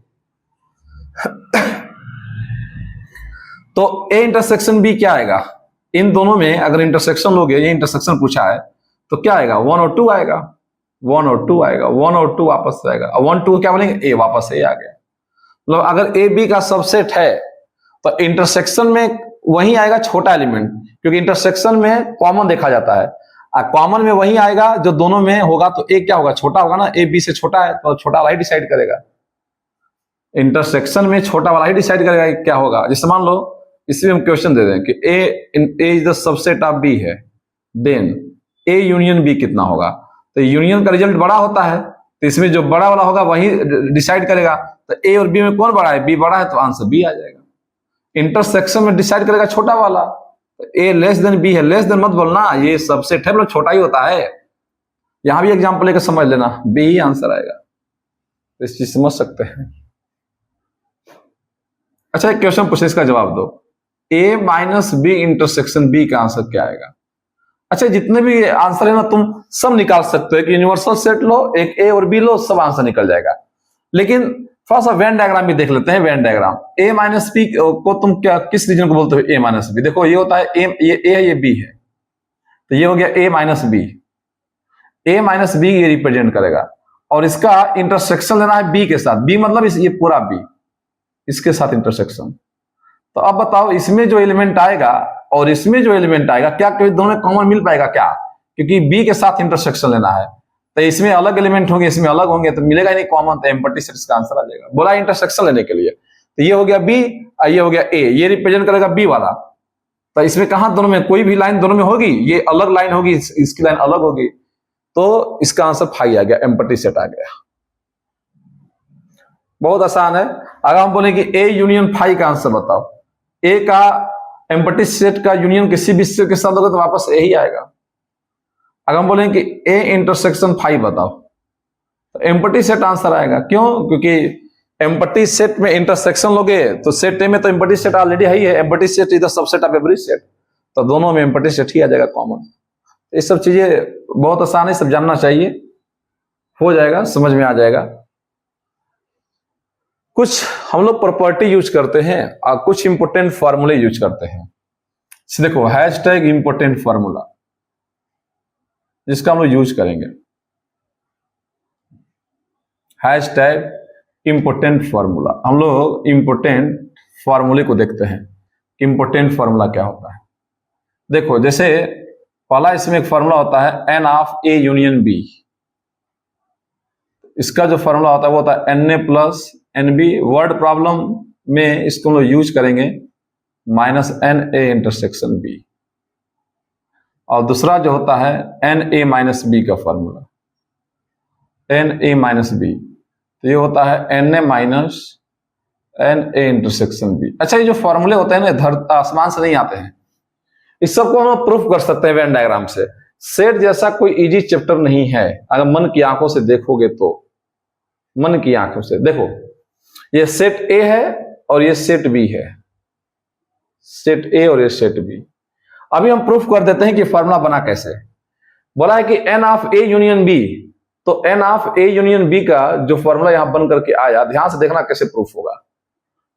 तो ए इंटरसेक्शन बी क्या आएगा, इन दोनों में अगर इंटरसेक्शन लोगे, ये इंटरसेक्शन पूछा है तो क्या आएगा 1 और 2 आएगा, 1 और 2 आएगा, 1 और 2 वापस आएगा, 1 2 क्या बोलेंगे ए, वापस ए आ गया। मतलब अगर ए बी का सबसेट है तो इंटरसेक्शन में वही आएगा छोटा एलिमेंट, क्योंकि इंटरसेक्शन में कॉमन देखा जाता है, कॉमन में वही आएगा जो दोनों में होगा, तो ए क्या होगा छोटा होगा ना, ए बी से छोटा है तो छोटा वाला ही डिसाइड करेगा। इंटरसेक्शन में छोटा वाला ही डिसाइड करेगा क्या होगा। जैसे मान लो इसमें हम क्वेश्चन दे दें कि A is the subset of B है, देन ए यूनियन बी कितना होगा। तो यूनियन का रिजल्ट बड़ा होता है, तो इसमें जो बड़ा वाला होगा वही डिसाइड करेगा। तो ए और बी में कौन बड़ा है, बी बड़ा है तो आंसर बी आ जाएगा। इंटरसेक्शन में डिसाइड करेगा छोटा वाला, तो ए लेस देन बी है, लेस देन मत बोलना, ये सबसेट है मतलब छोटा ही होता है। यहां भी एग्जांपल लेकर समझ लेना, बी ही आंसर आएगा, इस चीज समझ सकते हैं। अच्छा, एक क्वेश्चन पूछे, इसका जवाब दो, ए माइनस बी इंटरसेक्शन बी का आंसर क्या आएगा। अच्छा, जितने भी आंसर है ना तुम सब निकाल सकते हो, एक यूनिवर्सल सेट लो, एक ए और बी लो, सब आंसर निकल जाएगा। लेकिन थोड़ा सा वेन डायग्राम भी देख लेते हैं। Venn diagram, A minus B को तुम क्या किस रीजन को बोलते हो, ए माइनस बी। देखो ये होता है ए, ये ए है, ये बी है, तो ये हो गया ए माइनस बी। ए माइनस बी ये रिप्रेजेंट करेगा, और इसका इंटरसेक्शन लेना है बी के साथ, बी मतलब ये पूरा बी, इसके साथ इंटरसेक्शन। तो अब बताओ इसमें जो एलिमेंट आएगा और इसमें जो एलिमेंट आएगा, क्या कभी दोनों में कॉमन मिल पाएगा क्या, क्योंकि बी के साथ इंटरसेक्शन लेना है, तो इसमें अलग एलिमेंट होंगे, इसमें अलग होंगे, तो मिलेगा ही नहीं कॉमन, तो एम्प्टी सेट का आंसर आ जाएगा। बोला इंटरसेक्शन लेने के लिए, तो ये हो गया बी और ये हो गया ए, ये रिप्रेजेंट करेगा बी वाला। तो इसमें कहां दोनों में कोई भी लाइन दोनों में होगी, ये अलग लाइन होगी, इसकी लाइन अलग होगी, तो इसका आंसर फाई आ गया, एम्प्टी सेट आ गया। बहुत आसान है। अगर हम बोले कि ए यूनियन फाई का आंसर बताओ, ए का एम्प्टी सेट का यूनियन किसी भी सेट के साथ होगा तो वापस ए ही आएगा। अगर हम बोले कि ए इंटरसेक्शन फाई बताओ, तो एम्प्टी सेट आंसर आएगा। क्यों, क्योंकि एम्प्टी सेट में इंटरसेक्शन लोगे तो सेट ए में तो एम्प्टी सेट ऑलरेडी है ही है, empty set is the subset of every set, तो दोनों में एम्प्टी सेट ही आ जाएगा कॉमन। ये सब चीजें बहुत आसान है, सब जानना चाहिए, हो जाएगा, समझ में आ जाएगा। कुछ हम लोग प्रॉपर्टी यूज करते हैं और कुछ इंपोर्टेंट फॉर्मूले यूज करते हैं। देखो हैशटैग इंपोर्टेंट फॉर्मूला, जिसका हम लोग यूज करेंगे, हैशटैग इंपोर्टेंट फॉर्मूला। हम लोग इंपोर्टेंट फॉर्मूले को देखते हैं, इंपोर्टेंट फॉर्मूला क्या होता है। देखो जैसे पहला इसमें एक फॉर्मूला होता है N of A union B. इसका जो फॉर्मूला होता है वो होता है N A plus N B. Word problem में इसको हम लोग यूज करेंगे minus N A intersection B. और दूसरा जो होता है एन ए माइनस बी का formula, N A minus B, तो ये होता है N A minus N A intersection B. अच्छा, ये जो फॉर्मूले होते हैं ना आसमान से नहीं आते हैं, इस सबको हम प्रूफ कर सकते हैं वेन डायग्राम से। सेट जैसा कोई इजी चैप्टर नहीं है, अगर मन की आंखों से देखोगे तो। मन की आंखों से देखो, ये सेट ए है और ये सेट बी है, सेट ए और ये सेट बी। अभी हम प्रूफ कर देते हैं कि फॉर्मूला बना कैसे। बोला है कि n of A union B, तो n of A union B का जो फॉर्मूला यहां बन करके आया, ध्यान से देखना कैसे प्रूफ होगा।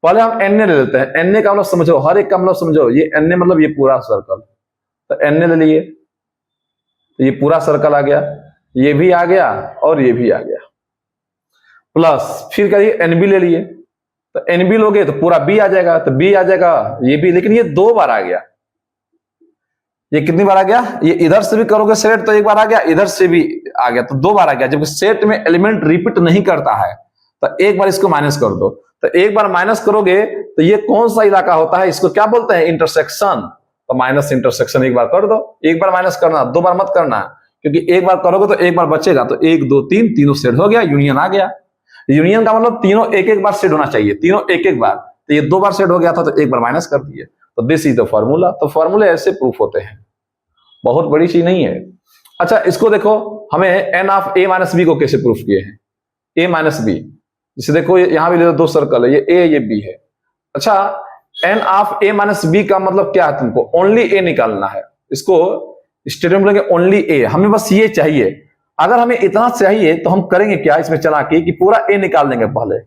पहले हम एन ए ले लेते हैं। एन ए का मतलब समझो, हर एक का मतलब समझो। ये एन ए मतलब ये पूरा सर्कल, तो एन ए ले लिए, तो ये पूरा सर्कल आ गया, ये भी आ गया और ये भी आ गया। प्लस फिर करिए एन बी ले लिए, तो एन बी लोगे तो पूरा बी आ जाएगा, तो बी आ जाएगा, ये भी। लेकिन ये 2 बार आ गया। ये कितनी बार आ गया? ये इधर से भी करोगे सेट तो 1 बार आ गया, इधर से भी आ गया तो 2 बार आ गया। जबकि सेट में एलिमेंट रिपीट नहीं करता है, तो 1 बार इसको माइनस कर दो। तो 1 बार माइनस करोगे तो ये कौन सा इलाका होता है? इसको क्या बोलते हैं? इंटरसेक्शन। तो माइनस इंटरसेक्शन 1 बार कर दो। 1 बार माइनस करना, 2 बार मत करना, क्योंकि 1 बार करोगे तो 1 बार बचेगा। तो 1 2 3 तीनों सेट हो गया, यूनियन आ गया। यूनियन का मतलब तीनों 1-1 बार सेट होना चाहिए, तीनों 1-1 बार। तो ये 2 बार सेट हो गया था तो 1 बार माइनस कर दिए। तो दिस इज द फॉर्मूला। तो फॉर्मूले ऐसे प्रूफ होते हैं, बहुत बड़ी चीज नहीं है। अच्छा, इसको देखो, हमें N of A minus B को कैसे प्रूफ किए हैं? ए माइनस बी, जैसे देखो यहां भी ले लो, 2 सर्कल है, ये ए ये बी है। अच्छा, N of A minus B का मतलब क्या है? तुमको ओनली ए निकालना है। इसको स्टेटमेंट बोलेंगे ओनली ए। हमें बस ये चाहिए। अगर हमें इतना चाहिए तो हम करेंगे क्या इसमें चालाकी कि पूरा ए निकाल देंगे। पहले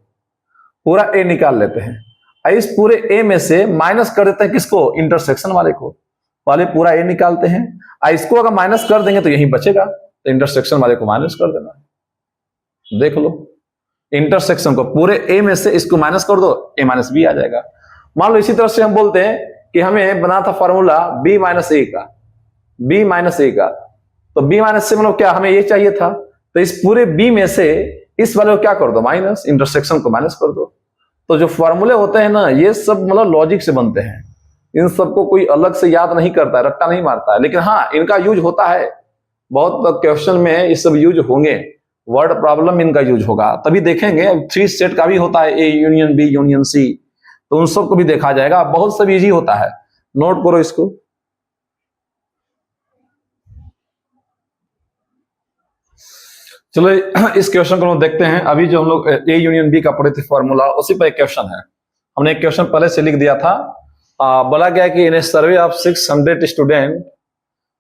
पूरा ए निकाल लेते हैं। इस पूरे ए में से माइनस कर देते हैं किसको? इंटरसेक्शन वाले को। पहले पूरा ए निकालते हैं, इसको अगर माइनस कर देंगे तो यही बचेगा, तो इंटरसेक्शन वाले को माइनस कर देना। देख लो, इंटरसेक्शन को पूरे ए में से इसको माइनस कर दो, ए माइनस बी आ जाएगा। मान लो इसी तरह से हम बोलते हैं कि हमें बना था फॉर्मूला बी माइनस ए का, बी माइनस ए का। तो बी माइनस से मतलब क्या? हमें ये चाहिए था, तो इस पूरे बी में से इस वाले को क्या कर दो? माइनस, इंटरसेक्शन को माइनस कर दो। तो जो फॉर्मूले होते हैं ना, ये सब मतलब लॉजिक से बनते हैं। इन सबको कोई अलग से याद नहीं करता है, रट्टा नहीं मारता है। लेकिन हाँ, इनका यूज होता है, बहुत क्वेश्चन में ये सब यूज होंगे। वर्ड प्रॉब्लम इनका यूज होगा, तभी देखेंगे। 3 सेट का भी होता है, A union B union C, तो उन सबको भी देखा जाएगा। बहुत सब इजी होता है, नोट करो इसको। चलो इस क्वेश्चन को हम देखते हैं। अभी जो हम लोग ए यूनियन बी का पढ़े थे फॉर्मूला, उसी पर एक क्वेश्चन है। हमने एक क्वेश्चन पहले से लिख दिया था। बोला गया कि इन ए सर्वे ऑफ 600 स्टूडेंट,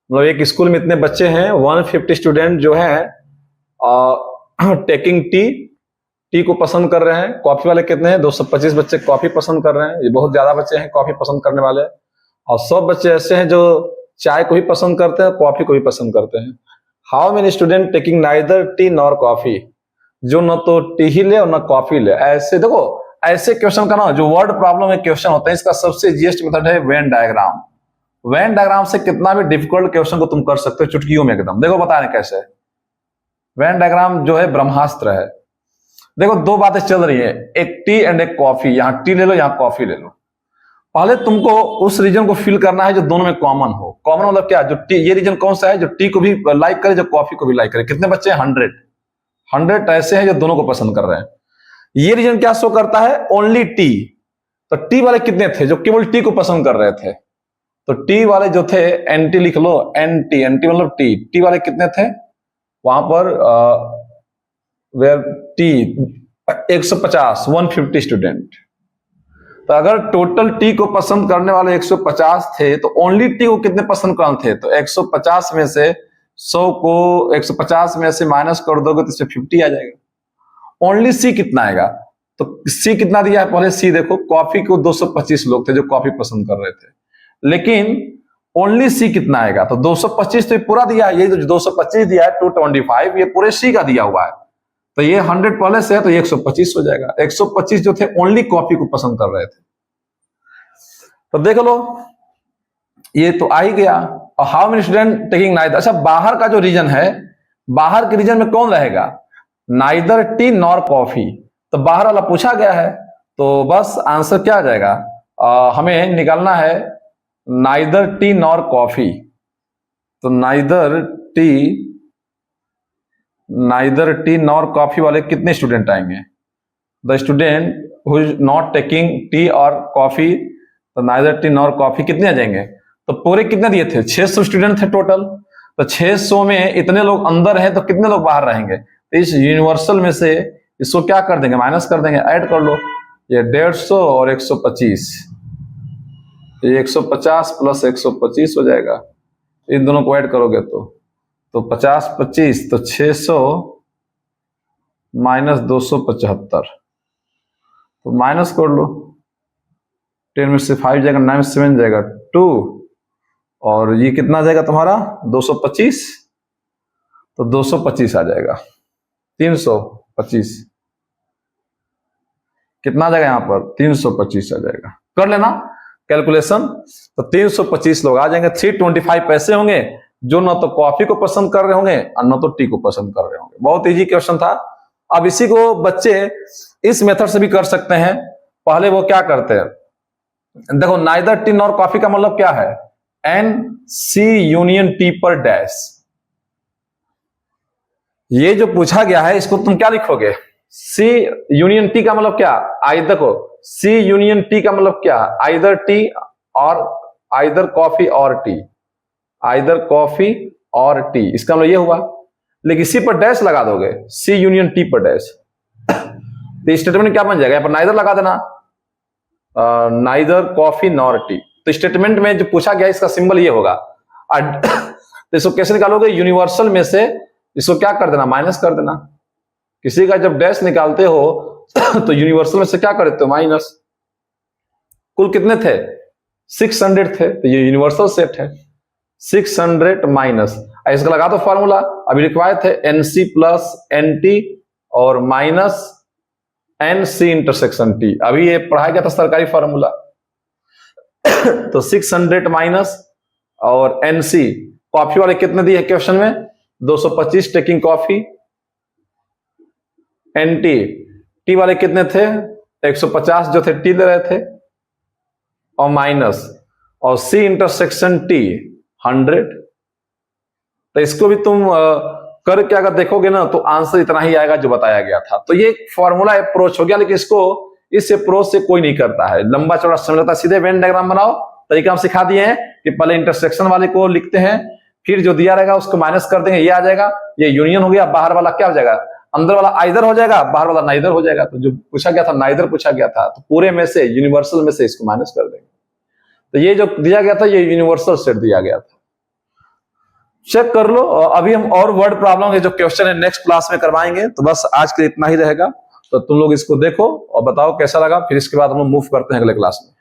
मतलब एक स्कूल में इतने बच्चे हैं, 150 स्टूडेंट जो है टेकिंग टी को पसंद कर रहे हैं। कॉफी वाले कितने हैं? 225 बच्चे कॉफी पसंद कर रहे हैं। ये बहुत ज्यादा बच्चे हैं कॉफी पसंद करने वाले। और 100 बच्चे ऐसे हैं जो चाय को भी पसंद करते हैं, कॉफी को भी पसंद करते हैं। How many student taking neither T nor coffee, जो न तो टी ही ले और न कॉफी ले। ऐसे देखो, ऐसे क्वेश्चन का ना जो वर्ड प्रॉब्लम में क्वेश्चन होता है, इसका सबसे इजीएस्ट मेथड है वेन डायग्राम। वेन डायग्राम से कितना भी डिफिकल्ट क्वेश्चन को तुम कर सकते हो चुटकियों में एकदम। देखो बता रहे कैसे। वेन डायग्राम जो है ब्रह्मास्त्र है। देखो 2 बातें चल रही है, एक टी एंड एक कॉफी। यहाँ टी ले लो, यहाँ कॉफी ले लो। पहले तुमको उस रीजन को फिल करना है जो दोनों में कॉमन हो। कॉमन मतलब क्या? जो टी, ये रीजन कौन सा है जो टी को भी लाइक करे, जो कॉफी को भी लाइक करे। कितने बच्चे हैं? 100 ऐसे हैं जो दोनोों को पसंद कर रहे हैं। ये रीजन क्या शो करता है? Only T. तो टी वाले कितने थे जो केवल टी को पसंद कर रहे थे? तो टी वाले जो थे, एंटी लिख लो, एंटी, एंटी मतलब टी। टी वाले कितने थे वहां पर? Where T 150, 150 student. तो अगर टोटल टी को पसंद करने वाले 150 थे, तो ओनली टी को कितने पसंद करने थे? तो 150 में से 100 को 150 में से माइनस कर दोगे तो इससे 50 आ जाएगा। ओनली सी कितना आएगा? तो सी कितना दिया है? पहले सी देखो। कॉफी को 225 लोग थे जो कॉफी पसंद कर रहे थे, लेकिन ओनली सी कितना आएगा? तो 225 तो पूरा दिया है। ये जो 225 दिया है 225, ये पूरे सी का दिया हुआ है। तो ये 100 पहले से है, तो ये 125 हो जाएगा। 125 जो थे ओनली कॉफी को पसंद कर रहे थे। तो देख लो, ये तो आ ही गया। और how many student taking neither. अच्छा, बाहर का जो रीजन है, बाहर के रीजन में कौन रहेगा? Neither T nor coffee. तो बाहर वाला पूछा गया है, तो बस आंसर क्या आ जाएगा? हमें निकालना है नाइदर टी नॉर कॉफी। तो नाइदर टी नॉर कॉफी वाले कितने स्टूडेंट आएंगे? The student who is not taking tea और कॉफी, तो नाइदर टी नॉर कॉफी कितने आ जाएंगे? तो पूरे कितने दिए थे? 600 स्टूडेंट थे टोटल। तो 600 में इतने लोग अंदर हैं, तो कितने लोग बाहर रहेंगे? तो इस यूनिवर्सल में से इसको क्या कर देंगे? माइनस कर देंगे। ऐड कर लो, ये 150 और 125, ये 150 प्लस 125 हो जाएगा। इन दोनों को ऐड करोगे तो 50 25, तो 600 माइनस 275, तो माइनस कर लो। 10 में से 5 जाएगा, 9 में 7 जाएगा 2, और ये कितना जाएगा तुम्हारा? 225, तो 225 आ जाएगा। 325 कितना आ जाएगा यहाँ पर? 325 आ जाएगा। कर लेना कैलकुलेशन। तो 325 लोग आ जाएंगे। 325 पैसे होंगे जो न तो कॉफी को पसंद कर रहे होंगे और न तो टी को पसंद कर रहे होंगे। बहुत इजी क्वेश्चन था। अब इसी को बच्चे इस मेथड से भी कर सकते हैं। पहले वो क्या करते हैं, देखो, नाइदर टी नॉर कॉफी का मतलब क्या है? एन सी यूनियन टी पर डैश। ये जो पूछा गया है, इसको तुम क्या लिखोगे? सी यूनियन टी का मतलब क्या? देखो, सी यूनियन टी का मतलब क्या? आइदर टी और आइदर कॉफी और टी, आइदर कॉफी और टी, इसका मतलब ये हुआ। लेकिन इसी पर डैश लगा दोगे, सी यूनियन टी पर डैश, तो स्टेटमेंट क्या बन जाएगा? यहाँ पर नाइदर लगा देना, नाइदर कॉफी नॉर टी। तो स्टेटमेंट में जो पूछा गया इसका सिंबल ये होगा। तो इसको कैसे निकालोगे? यूनिवर्सल में से इसको क्या कर देना? माइनस कर देना। किसी का जब डैश निकालते हो तो यूनिवर्सल में से क्या कर देते हो? माइनस। कुल कितने थे? 600 थे, तो ये यूनिवर्सल सेट है। 600 माइनस, इसका लगा दो फॉर्मूला। अभी लिखवाए थे एनसी प्लस एनटी और माइनस एनसी इंटरसेक्शन टी। अभी ये पढ़ाया गया था सरकारी फॉर्मूला। तो 600 माइनस और एनसी, कॉफी वाले कितने दिए क्वेश्चन में? 225 टेकिंग कॉफी। एनटी, टी वाले कितने थे? 150 जो थे टी ले रहे थे, और माइनस, और सी इंटरसेक्शन टी 100। तो इसको भी तुम करके अगर देखोगे ना, तो आंसर इतना ही आएगा जो बताया गया था। तो ये फॉर्मूला अप्रोच हो गया, लेकिन इसको इस अप्रोच से कोई नहीं करता है, लंबा चौड़ा समय लगता है। सीधे वेन डायग्राम बनाओ, तरीका हम सिखा दिए हैं कि पहले इंटरसेक्शन वाले को लिखते हैं, फिर जो दिया रहेगा उसको माइनस कर देंगे, ये आ जाएगा। ये यूनियन हो गया। बाहर वाला क्या हो जाएगा? अंदर वाला आइदर हो जाएगा, बाहर वाला नाइदर हो जाएगा। तो जो पूछा गया था नाइदर पूछा गया था, तो पूरे में से यूनिवर्सल में से इसको माइनस कर देंगे। तो ये जो दिया गया था, ये यूनिवर्सल सेट दिया गया था। चेक कर लो। अभी हम और वर्ड प्रॉब्लम के जो क्वेश्चन है नेक्स्ट क्लास में करवाएंगे। तो बस आज के लिए इतना ही रहेगा। तो तुम लोग इसको देखो और बताओ कैसा लगा, फिर इसके बाद हम लोग मूव करते हैं अगले क्लास में।